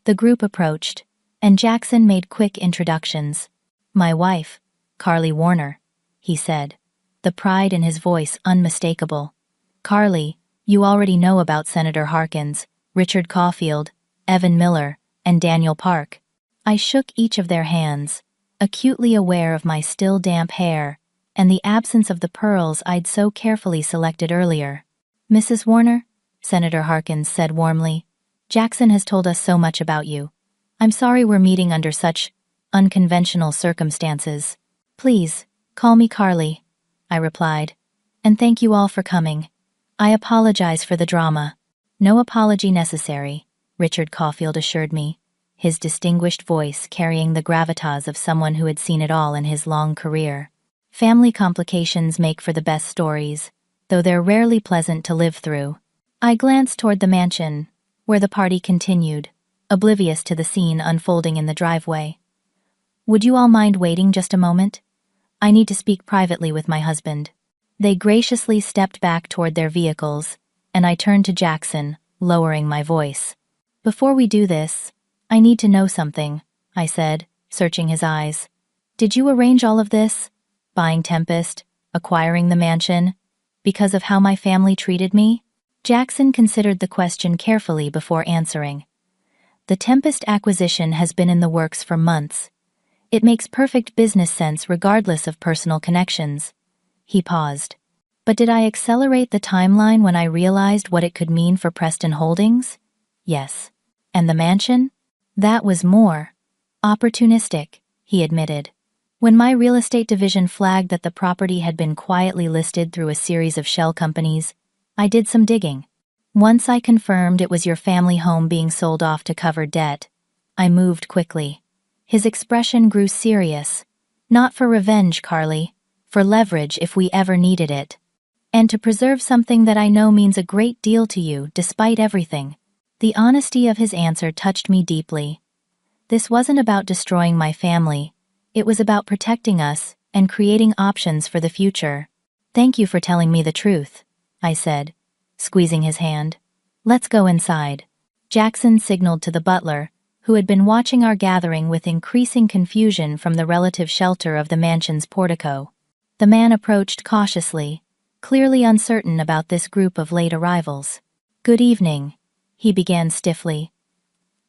The group approached, and Jackson made quick introductions. My wife, Carly Warner, he said, the pride in his voice unmistakable. Carly, you already know about Senator Harkins, Richard Caulfield, Evan Miller, and Daniel Park. I shook each of their hands, acutely aware of my still damp hair and the absence of the pearls I'd so carefully selected earlier. Mrs. Warner, Senator Harkins said warmly, Jackson has told us so much about you. I'm sorry we're meeting under such unconventional circumstances. Please, call me Carly, I replied, and thank you all for coming. I apologize for the drama. No apology necessary, Richard Caulfield assured me, his distinguished voice carrying the gravitas of someone who had seen it all in his long career. Family complications make for the best stories, though they're rarely pleasant to live through. I glanced toward the mansion, where the party continued, oblivious to the scene unfolding in the driveway. Would you all mind waiting just a moment? I need to speak privately with my husband. They graciously stepped back toward their vehicles, and I turned to Jackson, lowering my voice. Before we do this, I need to know something, I said, searching his eyes. Did you arrange all of this? Buying Tempest, acquiring the mansion, because of how my family treated me? Jackson considered the question carefully before answering. The Tempest acquisition has been in the works for months. It makes perfect business sense regardless of personal connections. He paused. But did I accelerate the timeline when I realized what it could mean for Preston Holdings? Yes. And the mansion? That was more opportunistic, he admitted. When my real estate division flagged that the property had been quietly listed through a series of shell companies, I did some digging. Once I confirmed it was your family home being sold off to cover debt, I moved quickly. His expression grew serious. Not for revenge, Carly, for leverage if we ever needed it. And to preserve something that I know means a great deal to you despite everything. The honesty of his answer touched me deeply. This wasn't about destroying my family. It was about protecting us and creating options for the future. Thank you for telling me the truth, I said, squeezing his hand. Let's go inside. Jackson signaled to the butler, who had been watching our gathering with increasing confusion from the relative shelter of the mansion's portico. The man approached cautiously, clearly uncertain about this group of late arrivals. Good evening, he began stiffly.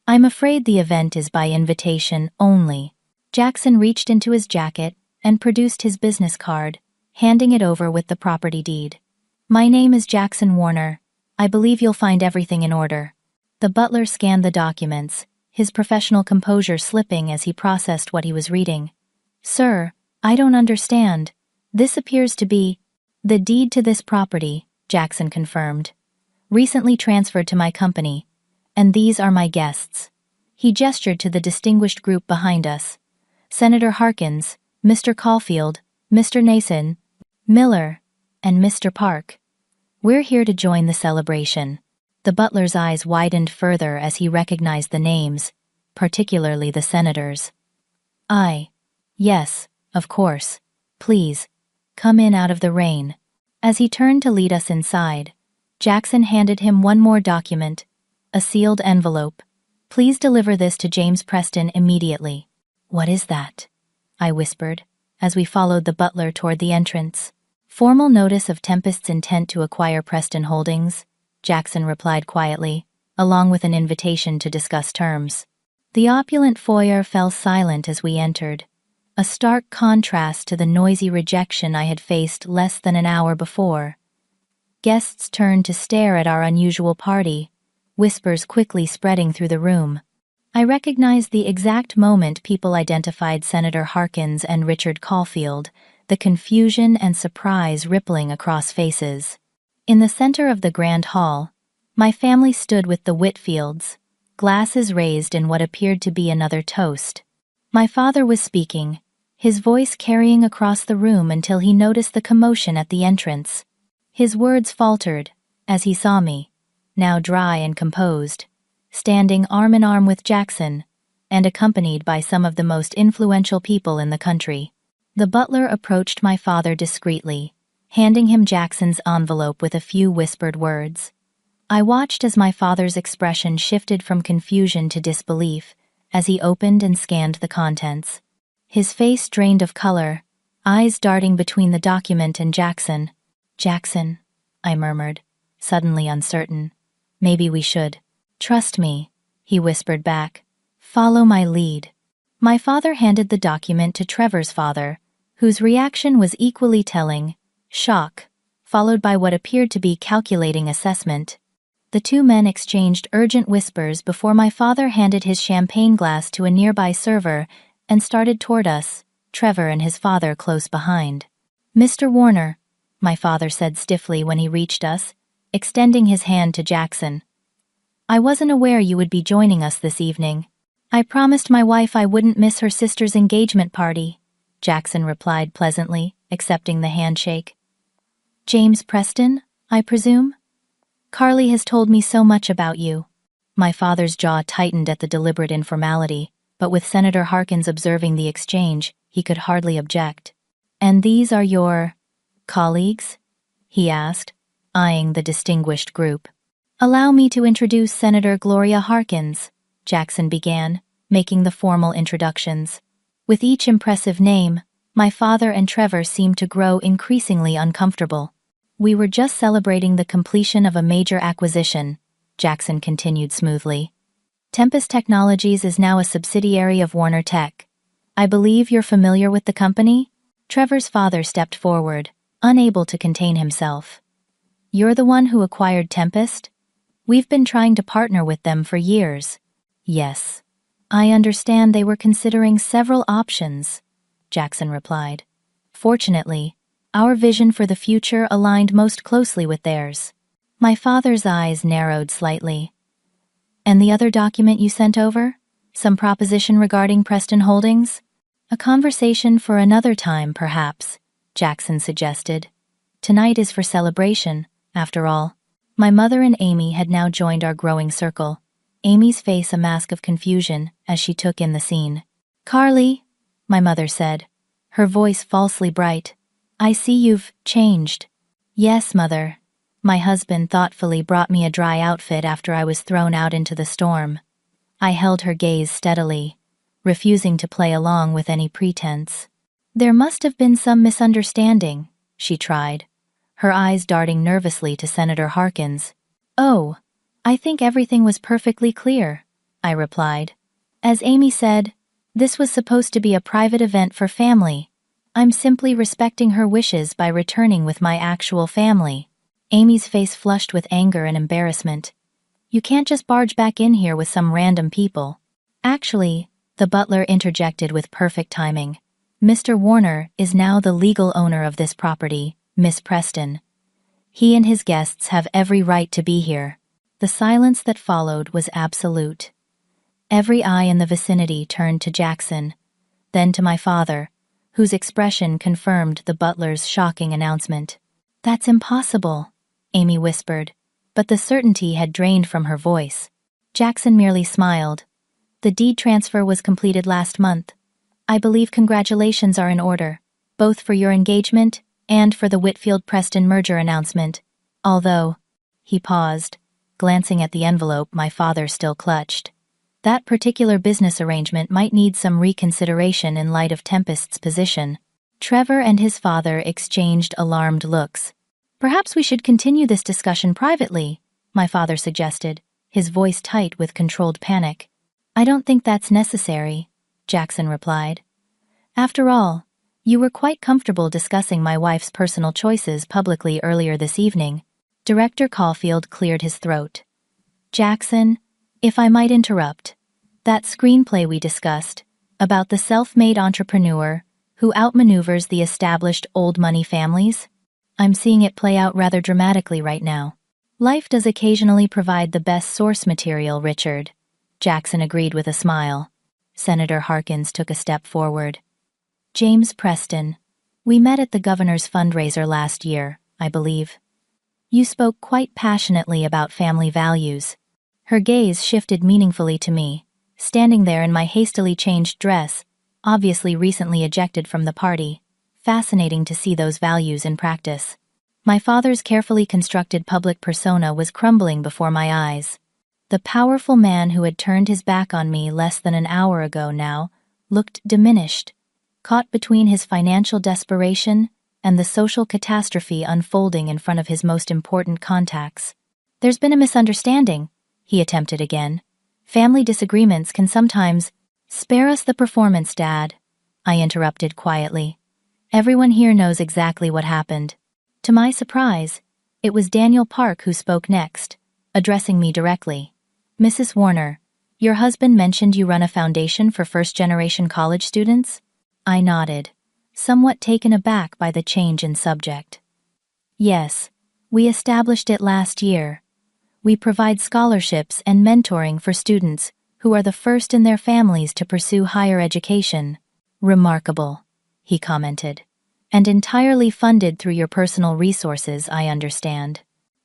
I'm afraid the event is by invitation only. Jackson reached into his jacket and produced his business card, handing it over with the property deed. My name is Jackson Warner. I believe you'll find everything in order. The butler scanned the documents, his professional composure slipping as he processed what he was reading. "Sir, I don't understand. This appears to be the deed to this property," Jackson confirmed. "Recently transferred to my company. And these are my guests." He gestured to the distinguished group behind us. "Senator Harkins, Mr. Caulfield, Mr. Nason, Miller, and Mr. Park. We're here to join the celebration." The butler's eyes widened further as he recognized the names, particularly the senators. "Yes, of course. Please, come in out of the rain." As he turned to lead us inside, Jackson handed him one more document, a sealed envelope. "Please deliver this to James Preston immediately." "What is that?" I whispered, as we followed the butler toward the entrance. "Formal notice of Tempest's intent to acquire Preston Holdings," Jackson replied quietly, along with an invitation to discuss terms. The opulent foyer fell silent as we entered, a stark contrast to the noisy rejection I had faced less than an hour before. Guests turned to stare at our unusual party, whispers quickly spreading through the room. I recognized the exact moment people identified Senator Harkins and Richard Caulfield, the confusion and surprise rippling across faces. In the center of the grand hall, my family stood with the Whitfields, glasses raised in what appeared to be another toast. My father was speaking, his voice carrying across the room until he noticed the commotion at the entrance. His words faltered as he saw me, now dry and composed, standing arm in arm with Jackson, and accompanied by some of the most influential people in the country. The butler approached my father discreetly, handing him Jackson's envelope with a few whispered words. I watched as my father's expression shifted from confusion to disbelief as he opened and scanned the contents. His face drained of color, eyes darting between the document and Jackson. "Jackson," I murmured, suddenly uncertain. "Maybe we should." "Trust me," he whispered back. "Follow my lead." My father handed the document to Trevor's father, whose reaction was equally telling: shock, followed by what appeared to be calculating assessment. The two men exchanged urgent whispers before my father handed his champagne glass to a nearby server and started toward us, Trevor and his father close behind. "Mr. Warner," my father said stiffly when he reached us, extending his hand to Jackson. "I wasn't aware you would be joining us this evening. I promised my wife I wouldn't miss her sister's engagement party," Jackson replied pleasantly, accepting the handshake. "James Preston, I presume? Carly has told me so much about you." My father's jaw tightened at the deliberate informality, but with Senator Harkins observing the exchange, he could hardly object. "And these are your colleagues?" he asked, eyeing the distinguished group. "Allow me to introduce Senator Gloria Harkins," Jackson began, making the formal introductions. With each impressive name, my father and Trevor seemed to grow increasingly uncomfortable. "We were just celebrating the completion of a major acquisition," Jackson continued smoothly. "Tempest Technologies is now a subsidiary of Warner Tech. I believe you're familiar with the company?" Trevor's father stepped forward, unable to contain himself. "You're the one who acquired Tempest? We've been trying to partner with them for years." "Yes. I understand they were considering several options," Jackson replied. "Fortunately, our vision for the future aligned most closely with theirs." My father's eyes narrowed slightly. "And the other document you sent over? Some proposition regarding Preston Holdings?" "A conversation for another time, perhaps," Jackson suggested. "Tonight is for celebration, after all." My mother and Amy had now joined our growing circle, Amy's face a mask of confusion as she took in the scene. "Carly," my mother said, her voice falsely bright, "I see you've changed." "Yes, Mother." My husband thoughtfully brought me a dry outfit after I was thrown out into the storm. I held her gaze steadily, refusing to play along with any pretense. "There must have been some misunderstanding," she tried, her eyes darting nervously to Senator Harkins. "Oh, I think everything was perfectly clear," I replied. "As Amy said, this was supposed to be a private event for family. I'm simply respecting her wishes by returning with my actual family." Amy's face flushed with anger and embarrassment. You can't just barge back in here with some random people. Actually, the butler interjected with perfect timing. Mr. Warner is now the legal owner of this property, Miss Preston. He and his guests have every right to be here. The silence that followed was absolute. Every eye in the vicinity turned to Jackson, then to my father, whose expression confirmed the butler's shocking announcement. "That's impossible," Amy whispered, but the certainty had drained from her voice. Jackson merely smiled. "The deed transfer was completed last month. I believe congratulations are in order, both for your engagement and for the Whitfield-Preston merger announcement, although—" He paused, glancing at the envelope my father still clutched. "That particular business arrangement might need some reconsideration in light of Tempest's position." Trevor and his father exchanged alarmed looks. "Perhaps we should continue this discussion privately," my father suggested, his voice tight with controlled panic. "I don't think that's necessary," Jackson replied. "After all, you were quite comfortable discussing my wife's personal choices publicly earlier this evening." Director Caulfield cleared his throat. "Jackson, if I might interrupt, that screenplay we discussed, about the self-made entrepreneur who outmaneuvers the established old money families? I'm seeing it play out rather dramatically right now." "Life does occasionally provide the best source material, Richard," Jackson agreed with a smile. Senator Harkins took a step forward. "James Preston, we met at the governor's fundraiser last year, I believe. You spoke quite passionately about family values." Her gaze shifted meaningfully to me, standing there in my hastily changed dress, obviously recently ejected from the party. Fascinating to see those values in practice. My father's carefully constructed public persona was crumbling before my eyes. The powerful man who had turned his back on me less than an hour ago now looked diminished, caught between his financial desperation and the social catastrophe unfolding in front of his most important contacts. "There's been a misunderstanding," he attempted again. "Family disagreements can sometimes—" "Spare us the performance, Dad," I interrupted quietly. "Everyone here knows exactly what happened." To my surprise, it was Daniel Park who spoke next, addressing me directly. "Mrs. Warner, your husband mentioned you run a foundation for first-generation college students?" I nodded, somewhat taken aback by the change in subject. "Yes, we established it last year. We provide scholarships and mentoring for students who are the first in their families to pursue higher education." "Remarkable," he commented. "And entirely funded through your personal resources, I understand."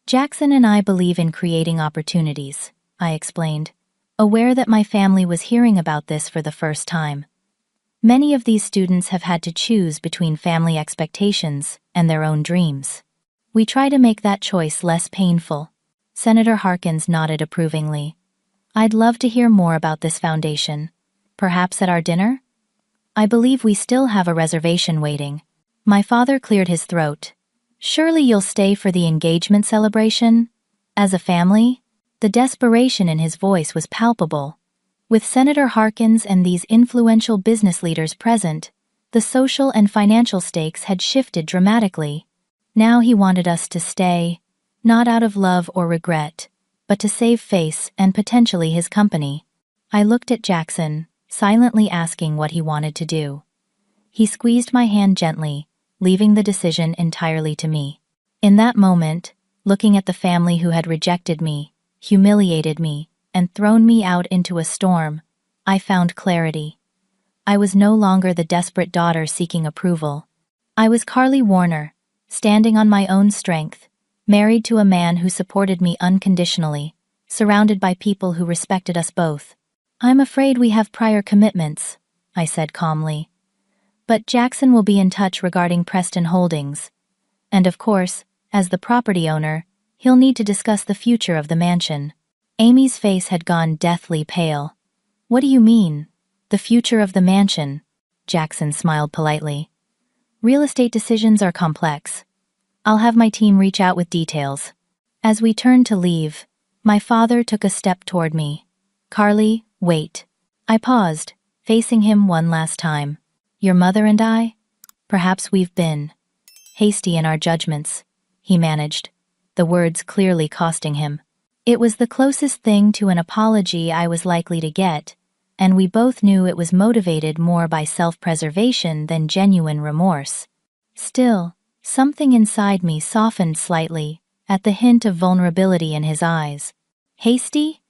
"Jackson and I believe in creating opportunities," I explained, aware that my family was hearing about this for the first time. "Many of these students have had to choose between family expectations and their own dreams. We try to make that choice less painful." Senator Harkins nodded approvingly. "I'd love to hear more about this foundation. Perhaps at our dinner?" "I believe we still have a reservation waiting." My father cleared his throat. "Surely you'll stay for the engagement celebration? As a family?" The desperation in his voice was palpable. With Senator Harkins and these influential business leaders present, the social and financial stakes had shifted dramatically. Now he wanted us to stay, not out of love or regret, but to save face and potentially his company. I looked at Jackson, silently asking what he wanted to do. He squeezed my hand gently, leaving the decision entirely to me. In that moment, looking at the family who had rejected me, humiliated me, and thrown me out into a storm, I found clarity. I was no longer the desperate daughter seeking approval. I was Carly Warner, standing on my own strength, married to a man who supported me unconditionally, surrounded by people who respected us both. "I'm afraid we have prior commitments," I said calmly. "But Jackson will be in touch regarding Preston Holdings. And of course, as the property owner, he'll need to discuss the future of the mansion." Amy's face had gone deathly pale. "What do you mean, the future of the mansion?" Jackson smiled politely. "Real estate decisions are complex. I'll have my team reach out with details." As we turned to leave, my father took a step toward me. "Carly, wait." I paused, facing him one last time. "Your mother and I? Perhaps we've been hasty in our judgments," he managed, the words clearly costing him. It was the closest thing to an apology I was likely to get, and we both knew it was motivated more by self-preservation than genuine remorse. Still, something inside me softened slightly at the hint of vulnerability in his eyes. Hasty?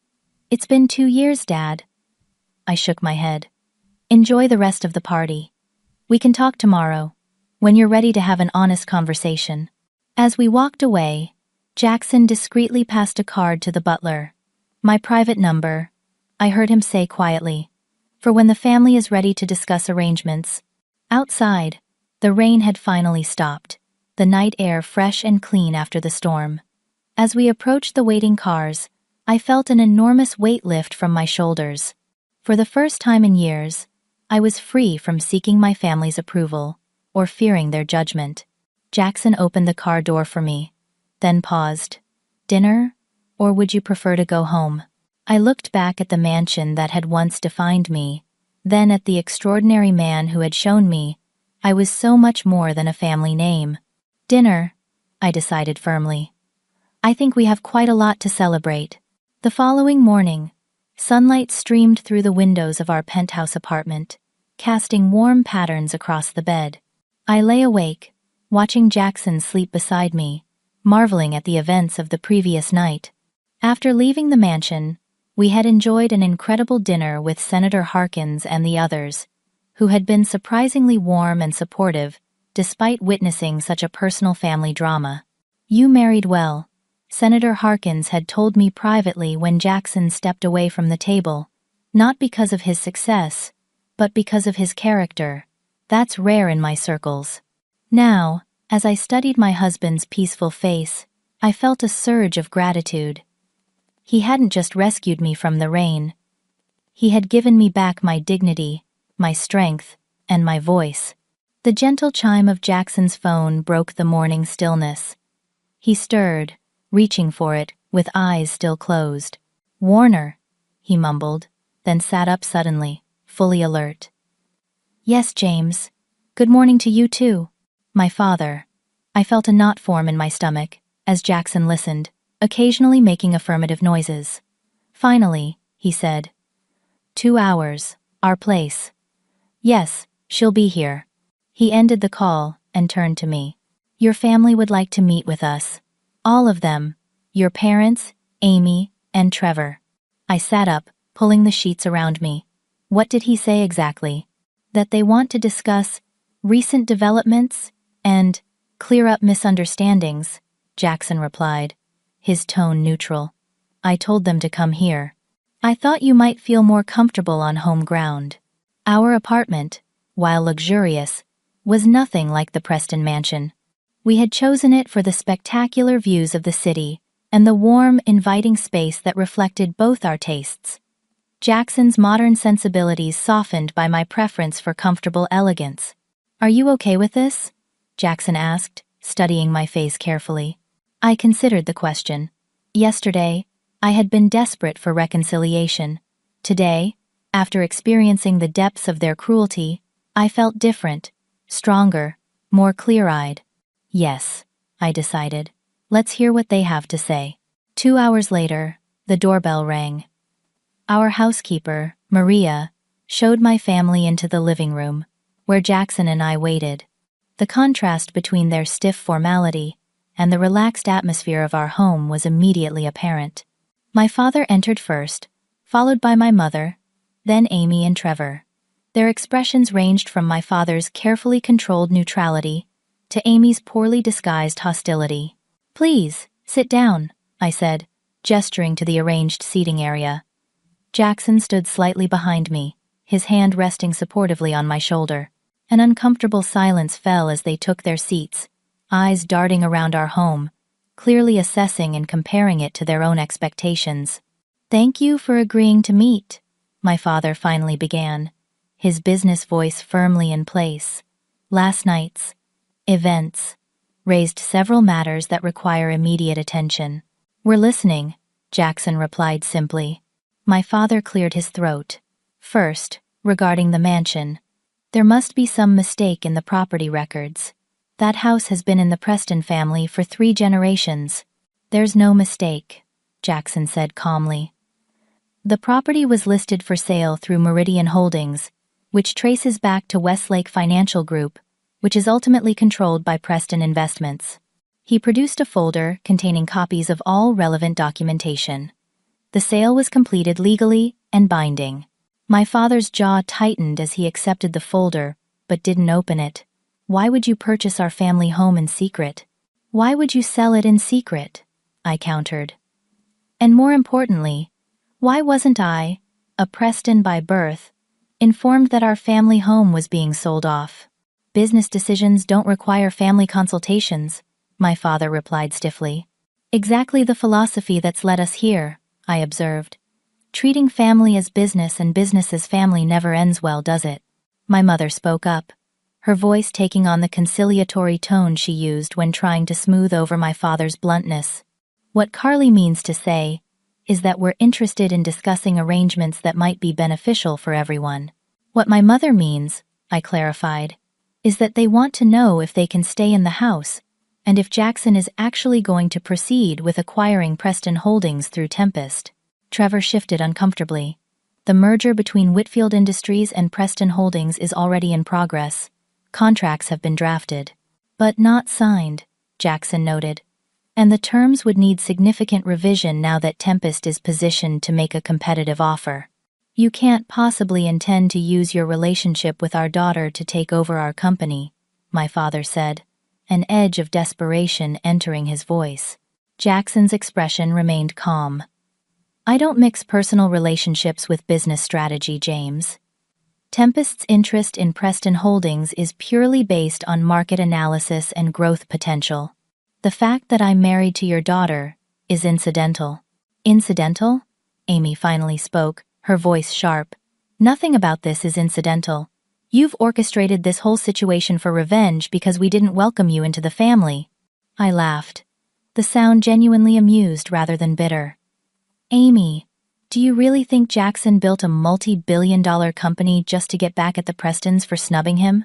It's been 2 years, Dad. I shook my head. Enjoy the rest of the party. We can talk tomorrow, when you're ready to have an honest conversation. As we walked away, Jackson discreetly passed a card to the butler. My private number, I heard him say quietly, for when the family is ready to discuss arrangements. Outside, the rain had finally stopped, the night air fresh and clean after the storm. As we approached the waiting cars, I felt an enormous weight lift from my shoulders. For the first time in years, I was free from seeking my family's approval or fearing their judgment. Jackson opened the car door for me, then paused. Dinner? Or would you prefer to go home? I looked back at the mansion that had once defined me, then at the extraordinary man who had shown me I was so much more than a family name. Dinner, I decided firmly. I think we have quite a lot to celebrate. The following morning, sunlight streamed through the windows of our penthouse apartment, casting warm patterns across the bed. I lay awake, watching Jackson sleep beside me, marveling at the events of the previous night. After leaving the mansion, we had enjoyed an incredible dinner with Senator Harkins and the others, who had been surprisingly warm and supportive despite witnessing such a personal family drama. You married well, Senator Harkins had told me privately when Jackson stepped away from the table, not because of his success, but because of his character. That's rare in my circles. Now, as I studied my husband's peaceful face, I felt a surge of gratitude. He hadn't just rescued me from the rain. He had given me back my dignity, my strength, and my voice. The gentle chime of Jackson's phone broke the morning stillness. He stirred, reaching for it, with eyes still closed. "Warner," he mumbled, then sat up suddenly, fully alert. "Yes, James. Good morning to you too." My father. I felt a knot form in my stomach as Jackson listened, occasionally making affirmative noises. Finally, he said, 2 hours, our place. Yes, she'll be here. He ended the call and turned to me. Your family would like to meet with us. All of them. Your parents, Amy, and Trevor. I sat up, pulling the sheets around me. What did he say exactly? That they want to discuss recent developments and clear up misunderstandings, Jackson replied, his tone neutral. I told them to come here. I thought you might feel more comfortable on home ground. Our apartment, while luxurious, was nothing like the Preston mansion. We had chosen it for the spectacular views of the city and the warm, inviting space that reflected both our tastes. Jackson's modern sensibilities softened by my preference for comfortable elegance. Are you okay with this? Jackson asked, studying my face carefully. I considered the question. Yesterday, I had been desperate for reconciliation. Today, after experiencing the depths of their cruelty, I felt different, stronger, more clear-eyed. Yes, I decided. Let's hear what they have to say. 2 hours later, the doorbell rang. Our housekeeper, Maria, showed my family into the living room, where Jackson and I waited. The contrast between their stiff formality and the relaxed atmosphere of our home was immediately apparent. My father entered first, followed by my mother, then Amy and Trevor. Their expressions ranged from my father's carefully controlled neutrality to Amy's poorly disguised hostility. Please, sit down, I said, gesturing to the arranged seating area. Jackson stood slightly behind me, his hand resting supportively on my shoulder. An uncomfortable silence fell as they took their seats, eyes darting around our home, clearly assessing and comparing it to their own expectations. Thank you for agreeing to meet, my father finally began, his business voice firmly in place. Last night's events raised several matters that require immediate attention. We're listening, Jackson replied simply. My father cleared his throat. First, regarding the mansion. There must be some mistake in the property records. That house has been in the Preston family for 3 generations. There's no mistake. Jackson said calmly. The property was listed for sale through Meridian Holdings, which traces back to Westlake Financial Group, which is ultimately controlled by Preston Investments. He produced a folder containing copies of all relevant documentation. The sale was completed legally and binding. My father's jaw tightened as he accepted the folder, but didn't open it. Why would you purchase our family home in secret? Why would you sell it in secret? I countered. And more importantly, why wasn't I, a Preston by birth, informed that our family home was being sold off? Business decisions don't require family consultations, my father replied stiffly. Exactly the philosophy that's led us here, I observed. Treating family as business and business as family never ends well, does it? My mother spoke up, her voice taking on the conciliatory tone she used when trying to smooth over my father's bluntness. What Carly means to say is that we're interested in discussing arrangements that might be beneficial for everyone. What my mother means, I clarified, is that they want to know if they can stay in the house and if Jackson is actually going to proceed with acquiring Preston Holdings through Tempest. Trevor shifted uncomfortably. The merger between Whitfield Industries and Preston Holdings is already in progress. Contracts have been drafted, but not signed, Jackson noted. And the terms would need significant revision now that Tempest is positioned to make a competitive offer. You can't possibly intend to use your relationship with our daughter to take over our company, my father said, an edge of desperation entering his voice. Jackson's expression remained calm. I don't mix personal relationships with business strategy, James. Tempest's interest in Preston Holdings is purely based on market analysis and growth potential. The fact that I'm married to your daughter is incidental. Incidental? Amy finally spoke, her voice sharp. Nothing about this is incidental. You've orchestrated this whole situation for revenge because we didn't welcome you into the family. I laughed, the sound genuinely amused rather than bitter. Amy, do you really think Jackson built a multi-billion-dollar company just to get back at the Prestons for snubbing him?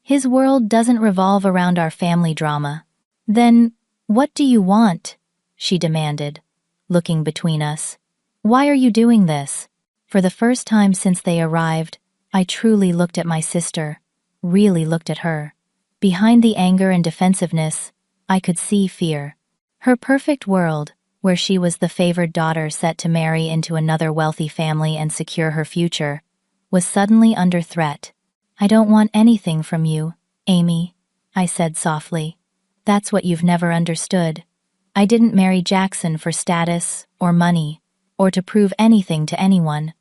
His world doesn't revolve around our family drama. Then, what do you want? She demanded, looking between us. Why are you doing this? For the first time since they arrived, I truly looked at my sister, really looked at her. Behind the anger and defensiveness, I could see fear. Her perfect world, where she was the favored daughter set to marry into another wealthy family and secure her future, was suddenly under threat. I don't want anything from you, Amy, I said softly. That's what you've never understood. I didn't marry Jackson for status or money or to prove anything to anyone.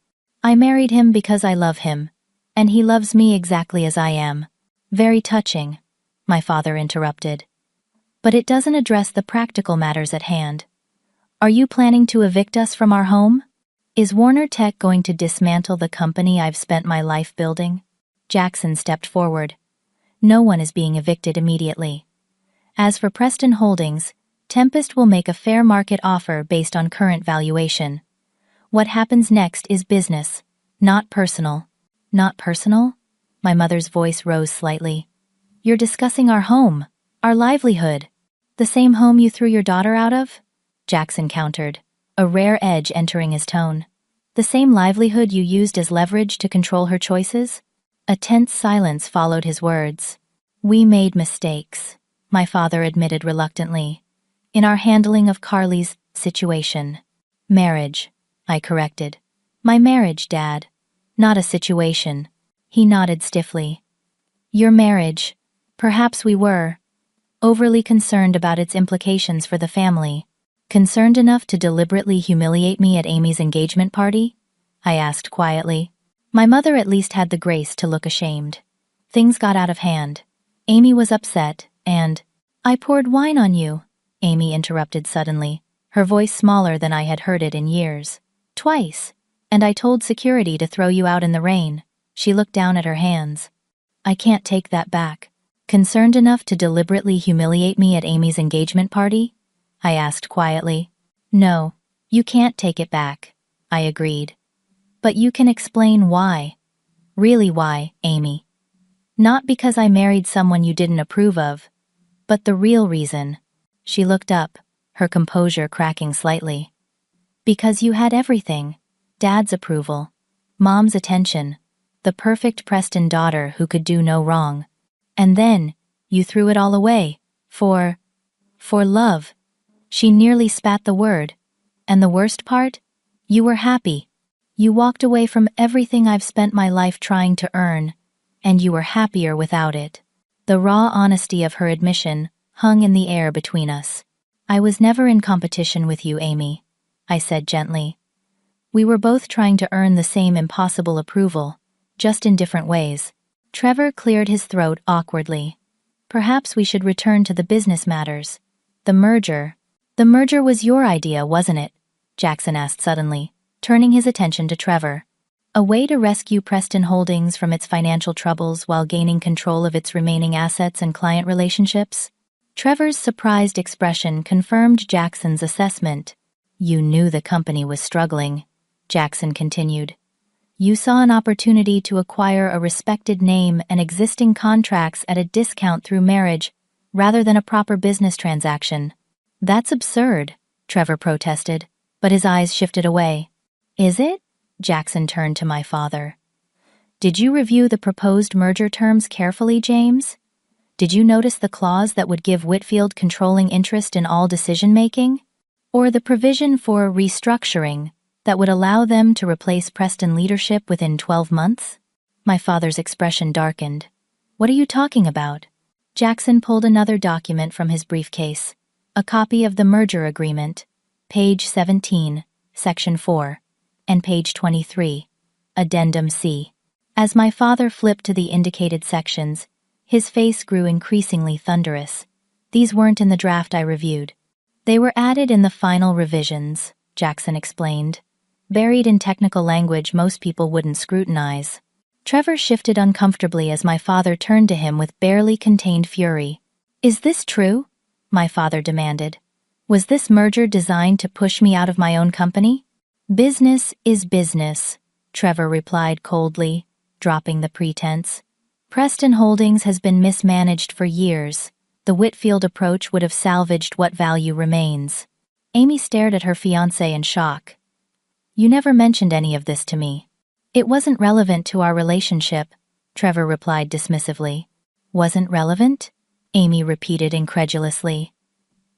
I married him because I love him, and he loves me exactly as I am. Very touching, my father interrupted. But it doesn't address the practical matters at hand. Are you planning to evict us from our home? Is Warner Tech going to dismantle the company I've spent my life building? Jackson stepped forward. No one is being evicted immediately. As for Preston Holdings, Tempest will make a fair market offer based on current valuation. What happens next is business, not personal. Not personal? My mother's voice rose slightly. You're discussing our home, our livelihood. The same home you threw your daughter out of? Jackson countered, a rare edge entering his tone. The same livelihood you used as leverage to control her choices? A tense silence followed his words. We made mistakes, my father admitted reluctantly, in our handling of Carly's situation. Marriage, I corrected. My marriage, Dad. Not a situation. He nodded stiffly. Your marriage. Perhaps we were overly concerned about its implications for the family. Concerned enough to deliberately humiliate me at Amy's engagement party? I asked quietly. My mother at least had the grace to look ashamed. Things got out of hand. Amy was upset, and I poured wine on you, Amy interrupted suddenly, her voice smaller than I had heard it in years. Twice. And I told security to throw you out in the rain. She looked down at her hands. I can't take that back. Concerned enough to deliberately humiliate me at Amy's engagement party? I asked quietly. No, you can't take it back, I agreed. But you can explain why. Really why, Amy. Not because I married someone you didn't approve of, but the real reason. She looked up, her composure cracking slightly. Because you had everything. Dad's approval. Mom's attention. The perfect Preston daughter who could do no wrong. And then, you threw it all away. For love. She nearly spat the word. And the worst part? You were happy. You walked away from everything I've spent my life trying to earn, and you were happier without it. The raw honesty of her admission hung in the air between us. I was never in competition with you, Amy, I said gently. We were both trying to earn the same impossible approval, just in different ways. Trevor cleared his throat awkwardly. Perhaps we should return to the business matters. The merger. The merger was your idea, wasn't it? Jackson asked suddenly, turning his attention to Trevor. A way to rescue Preston Holdings from its financial troubles while gaining control of its remaining assets and client relationships? Trevor's surprised expression confirmed Jackson's assessment. You knew the company was struggling, Jackson continued. You saw an opportunity to acquire a respected name and existing contracts at a discount through marriage, rather than a proper business transaction. That's absurd, Trevor protested, but his eyes shifted away. Is it? Jackson turned to my father. Did you review the proposed merger terms carefully, James? Did you notice the clause that would give Whitfield controlling interest in all decision-making? Or the provision for restructuring that would allow them to replace Preston leadership within 12 months? My father's expression darkened. What are you talking about? Jackson pulled another document from his briefcase, a copy of the merger agreement, page 17, section 4, and page 23, addendum C. As my father flipped to the indicated sections, his face grew increasingly thunderous. These weren't in the draft I reviewed. They were added in the final revisions, Jackson explained, buried in technical language most people wouldn't scrutinize. Trevor shifted uncomfortably as my father turned to him with barely contained fury. Is this true? My father demanded. Was this merger designed to push me out of my own company? Business is business, Trevor replied coldly, dropping the pretense. Preston Holdings has been mismanaged for years. The Whitfield approach would have salvaged what value remains. Amy stared at her fiancé in shock. You never mentioned any of this to me. It wasn't relevant to our relationship, Trevor replied dismissively. Wasn't relevant? Amy repeated incredulously.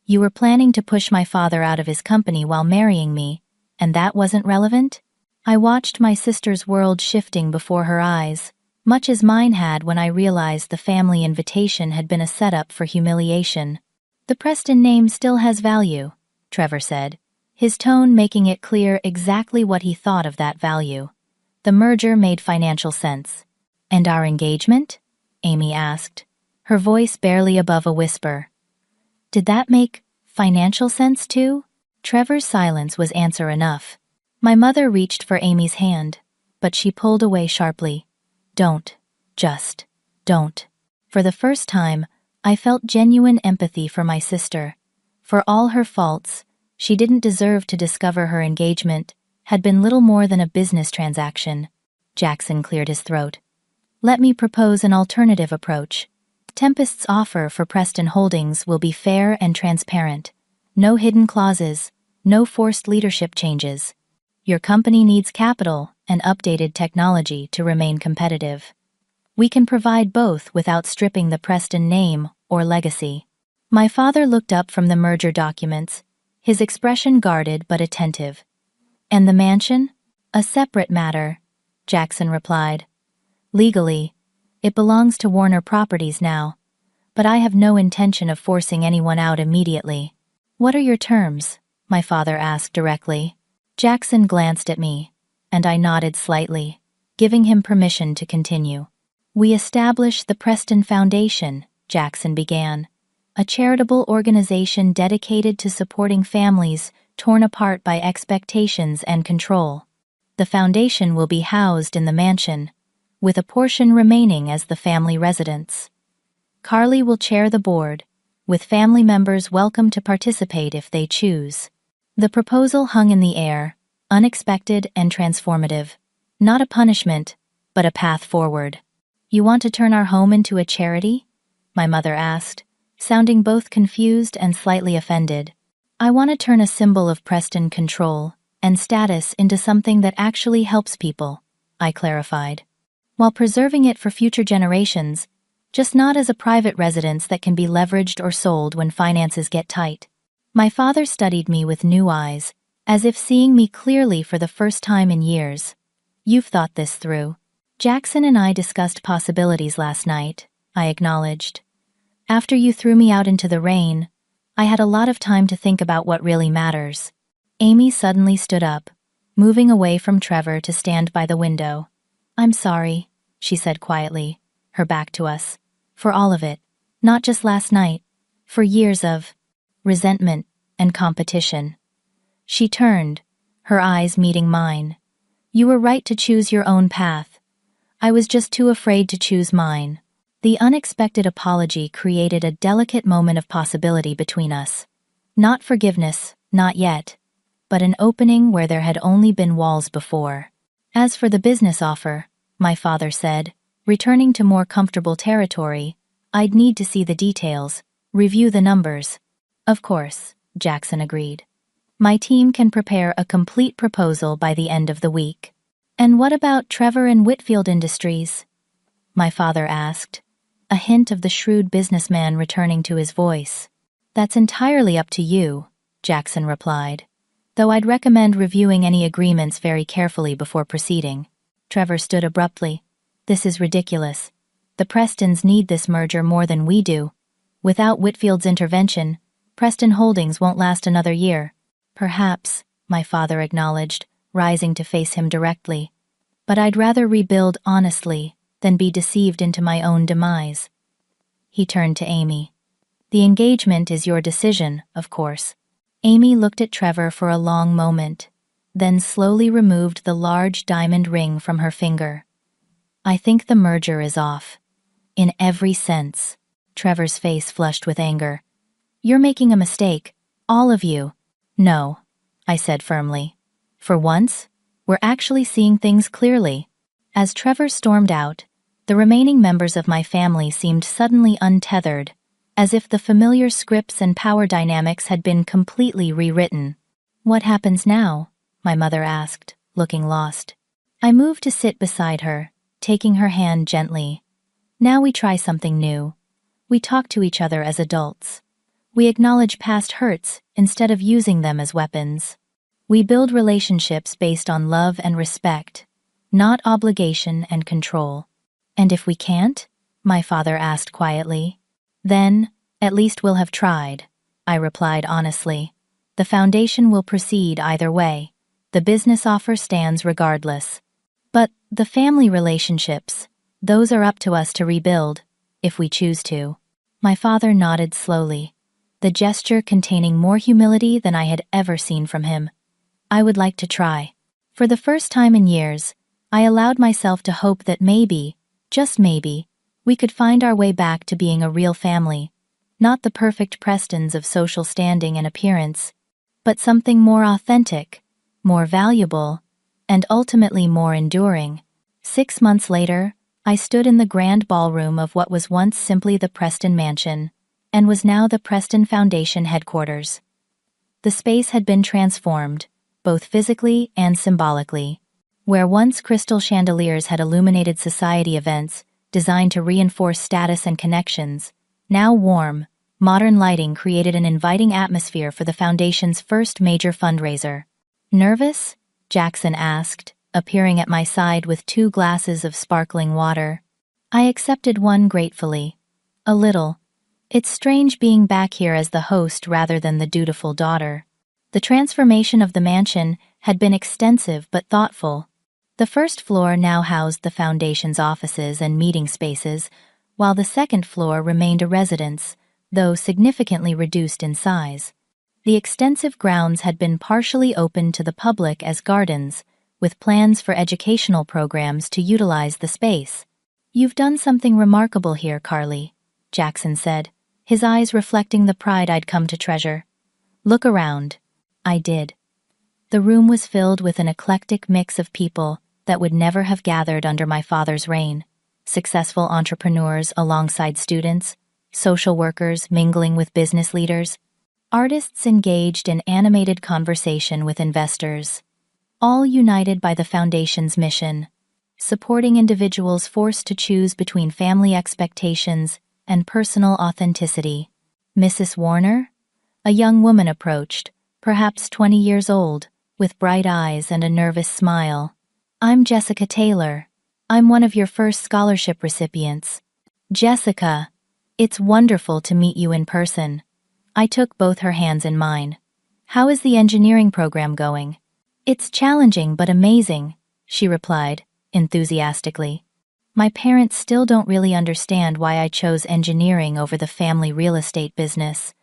You were planning to push my father out of his company while marrying me, and that wasn't relevant? I watched my sister's world shifting before her eyes, much as mine had when I realized the family invitation had been a setup for humiliation. The Preston name still has value, Trevor said, his tone making it clear exactly what he thought of that value. The merger made financial sense. And our engagement? Amy asked, her voice barely above a whisper. Did that make financial sense too? Trevor's silence was answer enough. My mother reached for Amy's hand, but she pulled away sharply. Don't. Just. Don't. For the first time, I felt genuine empathy for my sister. For all her faults, she didn't deserve to discover her engagement had been little more than a business transaction. Jackson cleared his throat. Let me propose an alternative approach. Tempest's offer for Preston Holdings will be fair and transparent. No hidden clauses, no forced leadership changes. Your company needs capital and updated technology to remain competitive. We can provide both without stripping the Preston name or legacy. My father looked up from the merger documents, his expression guarded but attentive. And the mansion? A separate matter, Jackson replied. Legally, it belongs to Warner Properties now, but I have no intention of forcing anyone out immediately. What are your terms? My father asked directly. Jackson glanced at me, and I nodded slightly, giving him permission to continue. We established the Preston Foundation, Jackson began, a charitable organization dedicated to supporting families torn apart by expectations and control. The foundation will be housed in the mansion, with a portion remaining as the family residence. Carly will chair the board, with family members welcome to participate if they choose. The proposal hung in the air, unexpected and transformative. Not a punishment, but a path forward. You want to turn our home into a charity? My mother asked, sounding both confused and slightly offended. I want to turn a symbol of Preston control and status into something that actually helps people, I clarified, while preserving it for future generations, just not as a private residence that can be leveraged or sold when finances get tight. My father studied me with new eyes, as if seeing me clearly for the first time in years. You've thought this through. Jackson and I discussed possibilities last night, I acknowledged. After you threw me out into the rain, I had a lot of time to think about what really matters. Amy suddenly stood up, moving away from Trevor to stand by the window. I'm sorry, she said quietly, her back to us. For all of it. Not just last night. For years of resentment and competition. She turned, her eyes meeting mine. You were right to choose your own path. I was just too afraid to choose mine. The unexpected apology created a delicate moment of possibility between us. Not forgiveness, not yet, but an opening where there had only been walls before. As for the business offer, my father said, returning to more comfortable territory, I'd need to see the details, review the numbers. Of course, Jackson agreed. My team can prepare a complete proposal by the end of the week. And what about Trevor and Whitfield Industries? My father asked, a hint of the shrewd businessman returning to his voice. That's entirely up to you, Jackson replied, though I'd recommend reviewing any agreements very carefully before proceeding. Trevor stood abruptly. This is ridiculous. The Prestons need this merger more than we do. Without Whitfield's intervention, Preston Holdings won't last another year. Perhaps, my father acknowledged, rising to face him directly. But I'd rather rebuild honestly than be deceived into my own demise. He turned to Amy. The engagement is your decision, of course. Amy looked at Trevor for a long moment, then slowly removed the large diamond ring from her finger. I think the merger is off. In every sense. Trevor's face flushed with anger. You're making a mistake, all of you. No, I said firmly. For once, we're actually seeing things clearly. As Trevor stormed out, the remaining members of my family seemed suddenly untethered, as if the familiar scripts and power dynamics had been completely rewritten. What happens now? My mother asked, looking lost. I moved to sit beside her, taking her hand gently. Now we try something new. We talk to each other as adults. We acknowledge past hurts instead of using them as weapons. We build relationships based on love and respect, not obligation and control. And if we can't? My father asked quietly. Then, at least we'll have tried, I replied honestly. The foundation will proceed either way. The business offer stands regardless. But the family relationships, those are up to us to rebuild, if we choose to. My father nodded slowly, the gesture containing more humility than I had ever seen from him. I would like to try. For the first time in years, I allowed myself to hope that maybe, just maybe, we could find our way back to being a real family. Not the perfect Prestons of social standing and appearance, but something more authentic, more valuable, and ultimately more enduring. 6 months later, I stood in the grand ballroom of what was once simply the Preston Mansion, and was now the Preston Foundation headquarters. The space had been transformed, both physically and symbolically. Where once crystal chandeliers had illuminated society events, designed to reinforce status and connections, now warm, modern lighting created an inviting atmosphere for the Foundation's first major fundraiser. Nervous? Jackson asked, appearing at my side with 2 glasses of sparkling water. I accepted one gratefully. A little. It's strange being back here as the host rather than the dutiful daughter. The transformation of the mansion had been extensive but thoughtful. The first floor now housed the Foundation's offices and meeting spaces, while the second floor remained a residence, though significantly reduced in size. The extensive grounds had been partially opened to the public as gardens, with plans for educational programs to utilize the space. You've done something remarkable here, Carly, Jackson said, his eyes reflecting the pride I'd come to treasure. Look around. I did. The room was filled with an eclectic mix of people that would never have gathered under my father's reign. Successful entrepreneurs alongside students, social workers mingling with business leaders, artists engaged in animated conversation with investors, all united by the Foundation's mission: supporting individuals forced to choose between family expectations and personal authenticity. Mrs. Warner? A young woman approached, perhaps 20 years old, with bright eyes and a nervous smile. "I'm Jessica Taylor. I'm one of your first scholarship recipients." "Jessica, it's wonderful to meet you in person." I took both her hands in mine. "How is the engineering program going?" "It's challenging but amazing," she replied, enthusiastically. "My parents still don't really understand why I chose engineering over the family real estate business.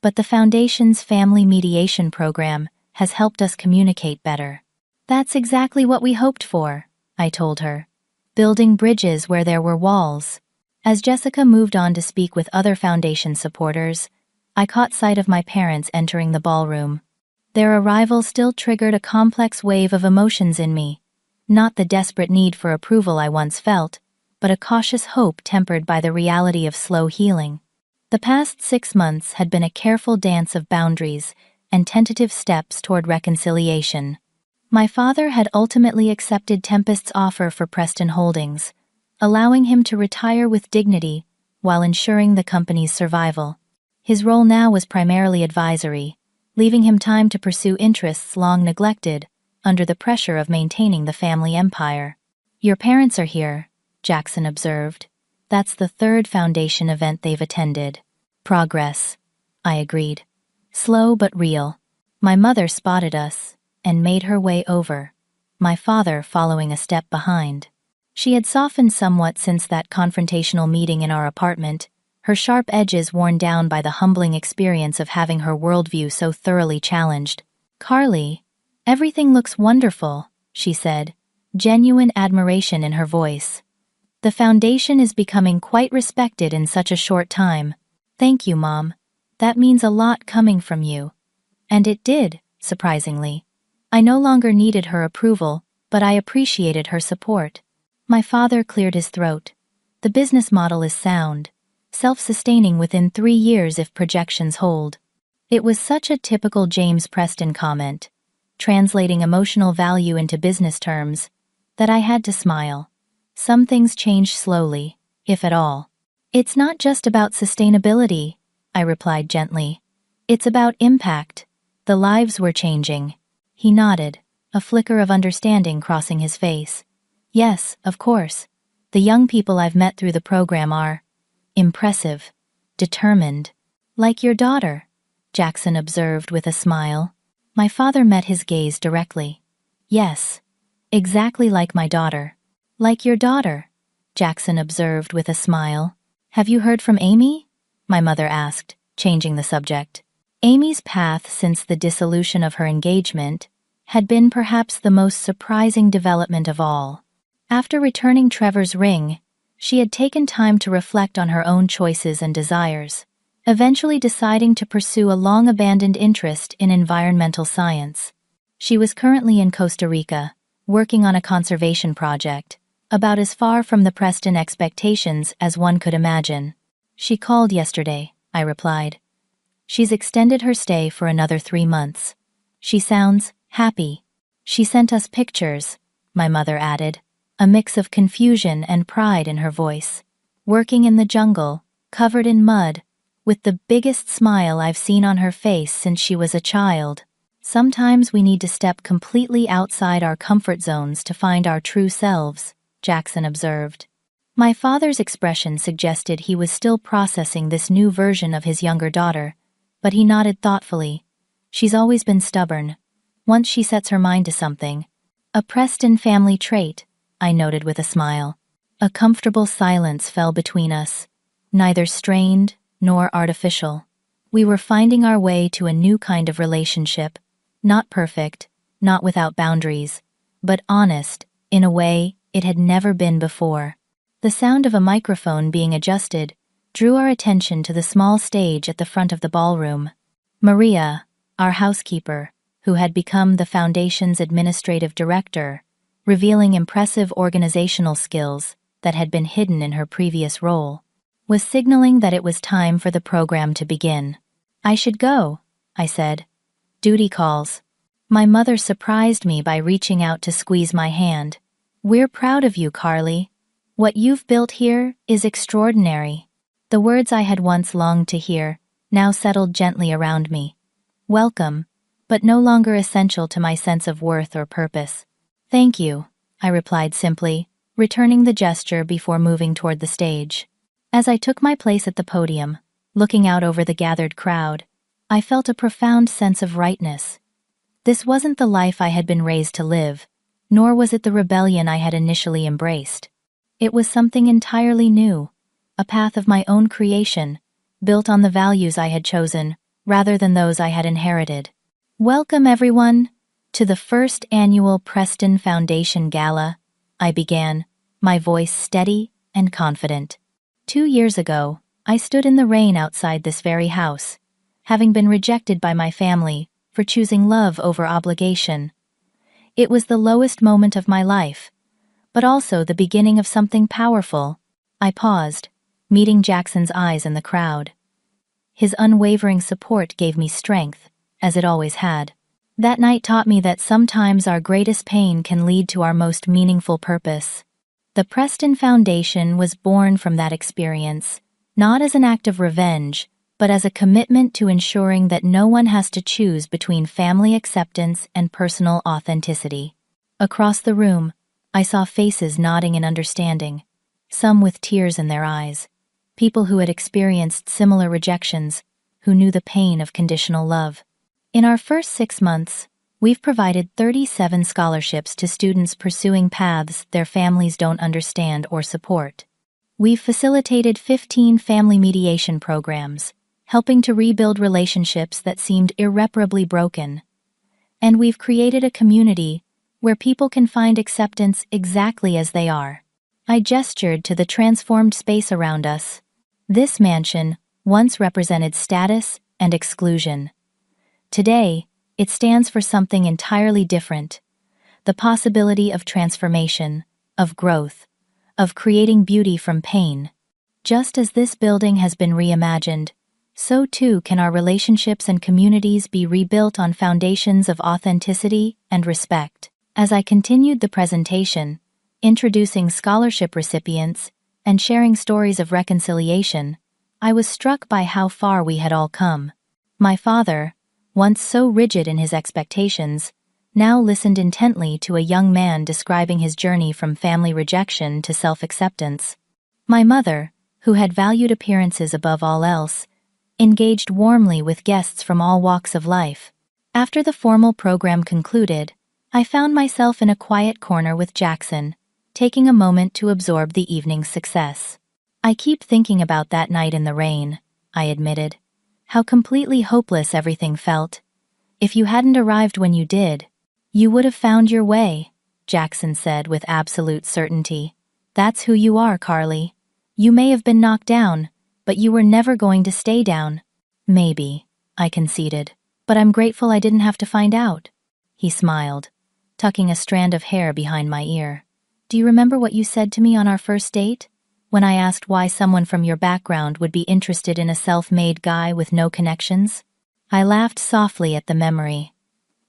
But the Foundation's family mediation program has helped us communicate better." "That's exactly what we hoped for," I told her. "Building bridges where there were walls." As Jessica moved on to speak with other Foundation supporters, I caught sight of my parents entering the ballroom. Their arrival still triggered a complex wave of emotions in me. Not the desperate need for approval I once felt, but a cautious hope tempered by the reality of slow healing. The past 6 months had been a careful dance of boundaries and tentative steps toward reconciliation. My father had ultimately accepted Tempest's offer for Preston Holdings, allowing him to retire with dignity while ensuring the company's survival. His role now was primarily advisory, leaving him time to pursue interests long neglected under the pressure of maintaining the family empire. "Your parents are here," Jackson observed. "That's the third Foundation event they've attended." "Progress," I agreed. "Slow but real." My mother spotted us and made her way over, my father following a step behind. She had softened somewhat since that confrontational meeting in our apartment, her sharp edges worn down by the humbling experience of having her worldview so thoroughly challenged. "Carly, everything looks wonderful," she said, genuine admiration in her voice. "The Foundation is becoming quite respected in such a short time." "Thank you, Mom. That means a lot coming from you." And it did, surprisingly. I no longer needed her approval, but I appreciated her support. My father cleared his throat. "The business model is sound, self-sustaining within 3 years if projections hold." It was such a typical James Preston comment, translating emotional value into business terms, that I had to smile. Some things change slowly, if at all. "It's not just about sustainability," I replied gently. "It's about impact. The lives we're changing." He nodded, a flicker of understanding crossing his face. "Yes, of course. The young people I've met through the program are impressive, determined." "Like your daughter," Jackson observed with a smile. My father met his gaze directly. "Yes, exactly like my daughter." "Like your daughter," Jackson observed with a smile. "Have you heard from Amy?" my mother asked, changing the subject. Amy's path since the dissolution of her engagement had been perhaps the most surprising development of all. After returning Trevor's ring, she had taken time to reflect on her own choices and desires, eventually deciding to pursue a long-abandoned interest in environmental science. She was currently in Costa Rica, working on a conservation project, about as far from the Preston expectations as one could imagine. "She called yesterday," I replied. "She's extended her stay for another 3 months. She sounds happy." "She sent us pictures," my mother added, a mix of confusion and pride in her voice. "Working in the jungle, covered in mud, with the biggest smile I've seen on her face since she was a child." "Sometimes we need to step completely outside our comfort zones to find our true selves," Jackson observed. My father's expression suggested he was still processing this new version of his younger daughter, but he nodded thoughtfully. "She's always been stubborn. Once she sets her mind to something." "A Preston family trait," I noted with a smile. A comfortable silence fell between us, neither strained nor artificial. We were finding our way to a new kind of relationship, not perfect, not without boundaries, but honest, in a way it had never been before. The sound of a microphone being adjusted drew our attention to the small stage at the front of the ballroom. Maria, our housekeeper, who had become the Foundation's administrative director, revealing impressive organizational skills that had been hidden in her previous role, was signaling that it was time for the program to begin. "I should go," I said. "Duty calls." My mother surprised me by reaching out to squeeze my hand. "We're proud of you, Carly. What you've built here is extraordinary." The words I had once longed to hear now settled gently around me. Welcome, but no longer essential to my sense of worth or purpose. "Thank you," I replied simply, returning the gesture before moving toward the stage. As I took my place at the podium, looking out over the gathered crowd, I felt a profound sense of rightness. This wasn't the life I had been raised to live, nor was it the rebellion I had initially embraced. It was something entirely new, a path of my own creation, built on the values I had chosen, rather than those I had inherited. "Welcome, everyone, to the first annual Preston Foundation Gala," I began, my voice steady and confident. 2 years ago, I stood in the rain outside this very house, having been rejected by my family for choosing love over obligation. It was the lowest moment of my life, but also the beginning of something powerful. I paused, meeting Jackson's eyes in the crowd. His unwavering support gave me strength, as it always had. That night taught me that sometimes our greatest pain can lead to our most meaningful purpose. The Preston Foundation was born from that experience, not as an act of revenge, but as a commitment to ensuring that no one has to choose between family acceptance and personal authenticity. Across the room, I saw faces nodding in understanding, some with tears in their eyes, people who had experienced similar rejections, who knew the pain of conditional love. In our first 6 months, we've provided 37 scholarships to students pursuing paths their families don't understand or support. We've facilitated 15 family mediation programs, helping to rebuild relationships that seemed irreparably broken. And we've created a community where people can find acceptance exactly as they are. I gestured to the transformed space around us. This mansion once represented status and exclusion. Today, it stands for something entirely different: the possibility of transformation, of growth, of creating beauty from pain. Just as this building has been reimagined, so too can our relationships and communities be rebuilt on foundations of authenticity and respect. As I continued the presentation, introducing scholarship recipients and sharing stories of reconciliation, I was struck by how far we had all come. My father, once so rigid in his expectations, now listened intently to a young man describing his journey from family rejection to self-acceptance. My mother, who had valued appearances above all else, engaged warmly with guests from all walks of life. After the formal program concluded, I found myself in a quiet corner with Jackson, taking a moment to absorb the evening's success. "I keep thinking about that night in the rain," I admitted. "How completely hopeless everything felt. If you hadn't arrived when you did, you would have found your way," Jackson said with absolute certainty. "That's who you are, Carly. You may have been knocked down, but you were never going to stay down." "Maybe," I conceded, "but I'm grateful I didn't have to find out." He smiled, tucking a strand of hair behind my ear. "Do you remember what you said to me on our first date? When I asked why someone from your background would be interested in a self-made guy with no connections?" I laughed softly at the memory.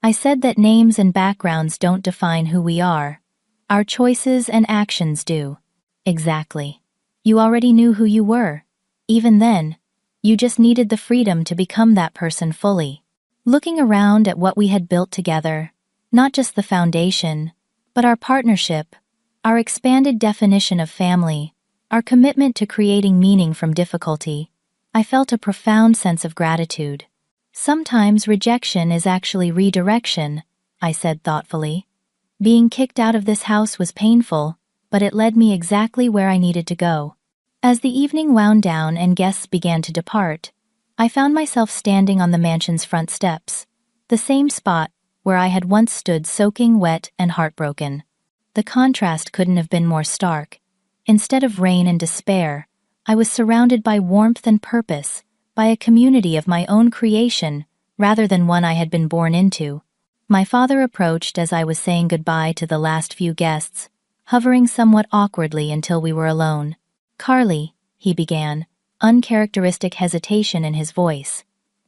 "I said that names and backgrounds don't define who we are. Our choices and actions do." "Exactly. You already knew who you were. Even then, you just needed the freedom to become that person fully." Looking around at what we had built together, not just the foundation, but our partnership, our expanded definition of family, our commitment to creating meaning from difficulty, I felt a profound sense of gratitude. "Sometimes rejection is actually redirection," I said thoughtfully. "Being kicked out of this house was painful, but it led me exactly where I needed to go." As the evening wound down and guests began to depart, I found myself standing on the mansion's front steps, the same spot where I had once stood soaking wet and heartbroken. The contrast couldn't have been more stark. Instead of rain and despair, I was surrounded by warmth and purpose, by a community of my own creation, rather than one I had been born into. My father approached as I was saying goodbye to the last few guests, hovering somewhat awkwardly until we were alone. "Carly," he began, uncharacteristic hesitation in his voice.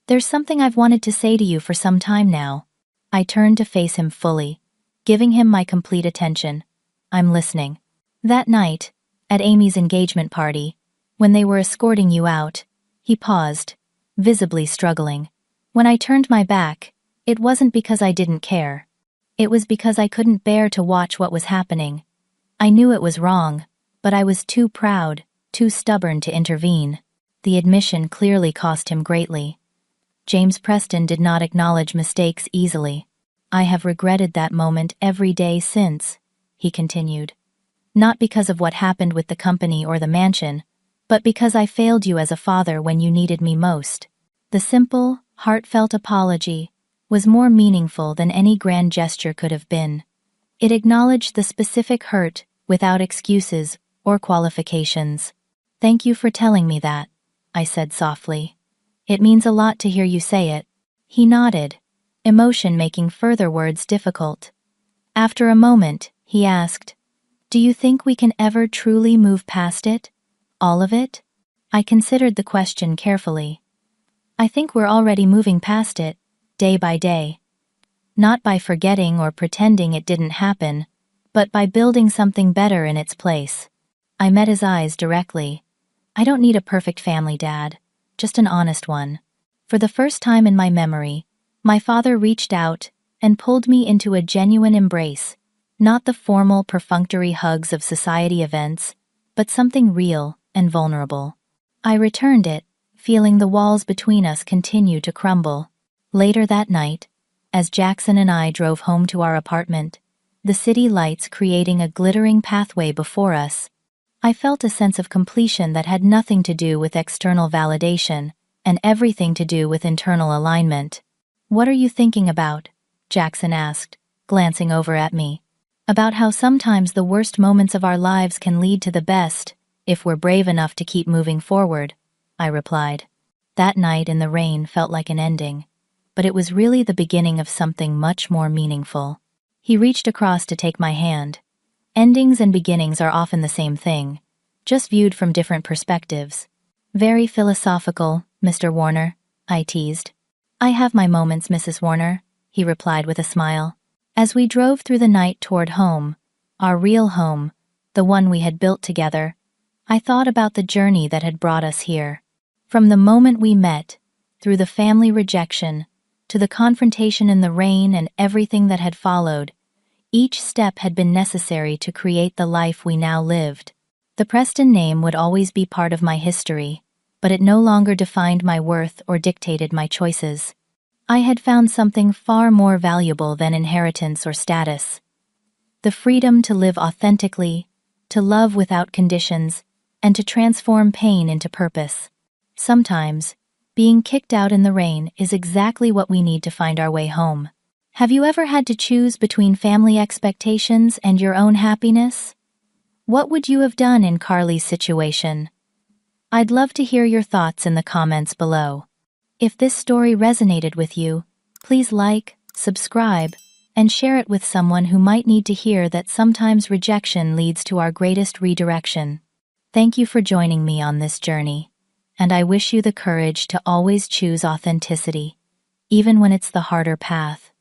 "There's something I've wanted to say to you for some time now." I turned to face him fully, giving him my complete attention. I'm listening. That night, at Amy's engagement party, when they were escorting you out, he paused, visibly struggling. When I turned my back, it wasn't because I didn't care. It was because I couldn't bear to watch what was happening. I knew it was wrong, but I was too proud, too stubborn to intervene. The admission clearly cost him greatly. James Preston did not acknowledge mistakes easily. I have regretted that moment every day since, he continued. Not because of what happened with the company or the mansion, but because I failed you as a father when you needed me most. The simple, heartfelt apology was more meaningful than any grand gesture could have been. It acknowledged the specific hurt without excuses or qualifications. Thank you for telling me that, I said softly. It means a lot to hear you say it. He nodded, emotion making further words difficult. After a moment, he asked, do you think we can ever truly move past it? All of it? I considered the question carefully. I think we're already moving past it, day by day. Not by forgetting or pretending it didn't happen, but by building something better in its place. I met his eyes directly. I don't need a perfect family, Dad, just an honest one. For the first time in my memory, my father reached out and pulled me into a genuine embrace, not the formal, perfunctory hugs of society events, but something real and vulnerable. I returned it, feeling the walls between us continue to crumble. Later that night, as Jackson and I drove home to our apartment, the city lights creating a glittering pathway before us, I felt a sense of completion that had nothing to do with external validation and everything to do with internal alignment. What are you thinking about? Jackson asked, glancing over at me. About how sometimes the worst moments of our lives can lead to the best, if we're brave enough to keep moving forward, I replied. That night in the rain felt like an ending, but it was really the beginning of something much more meaningful. He reached across to take my hand. Endings and beginnings are often the same thing, just viewed from different perspectives. Very philosophical, Mr. Warner, I teased. I have my moments, Mrs. Warner, he replied with a smile. As we drove through the night toward home, our real home, the one we had built together, I thought about the journey that had brought us here. From the moment we met, through the family rejection, to the confrontation in the rain and everything that had followed, each step had been necessary to create the life we now lived. The Preston name would always be part of my history, but it no longer defined my worth or dictated my choices. I had found something far more valuable than inheritance or status. The freedom to live authentically, to love without conditions, and to transform pain into purpose. Sometimes, being kicked out in the rain is exactly what we need to find our way home. Have you ever had to choose between family expectations and your own happiness? What would you have done in Carly's situation? I'd love to hear your thoughts in the comments below. If this story resonated with you, please like, subscribe, and share it with someone who might need to hear that sometimes rejection leads to our greatest redirection. Thank you for joining me on this journey, and I wish you the courage to always choose authenticity, even when it's the harder path.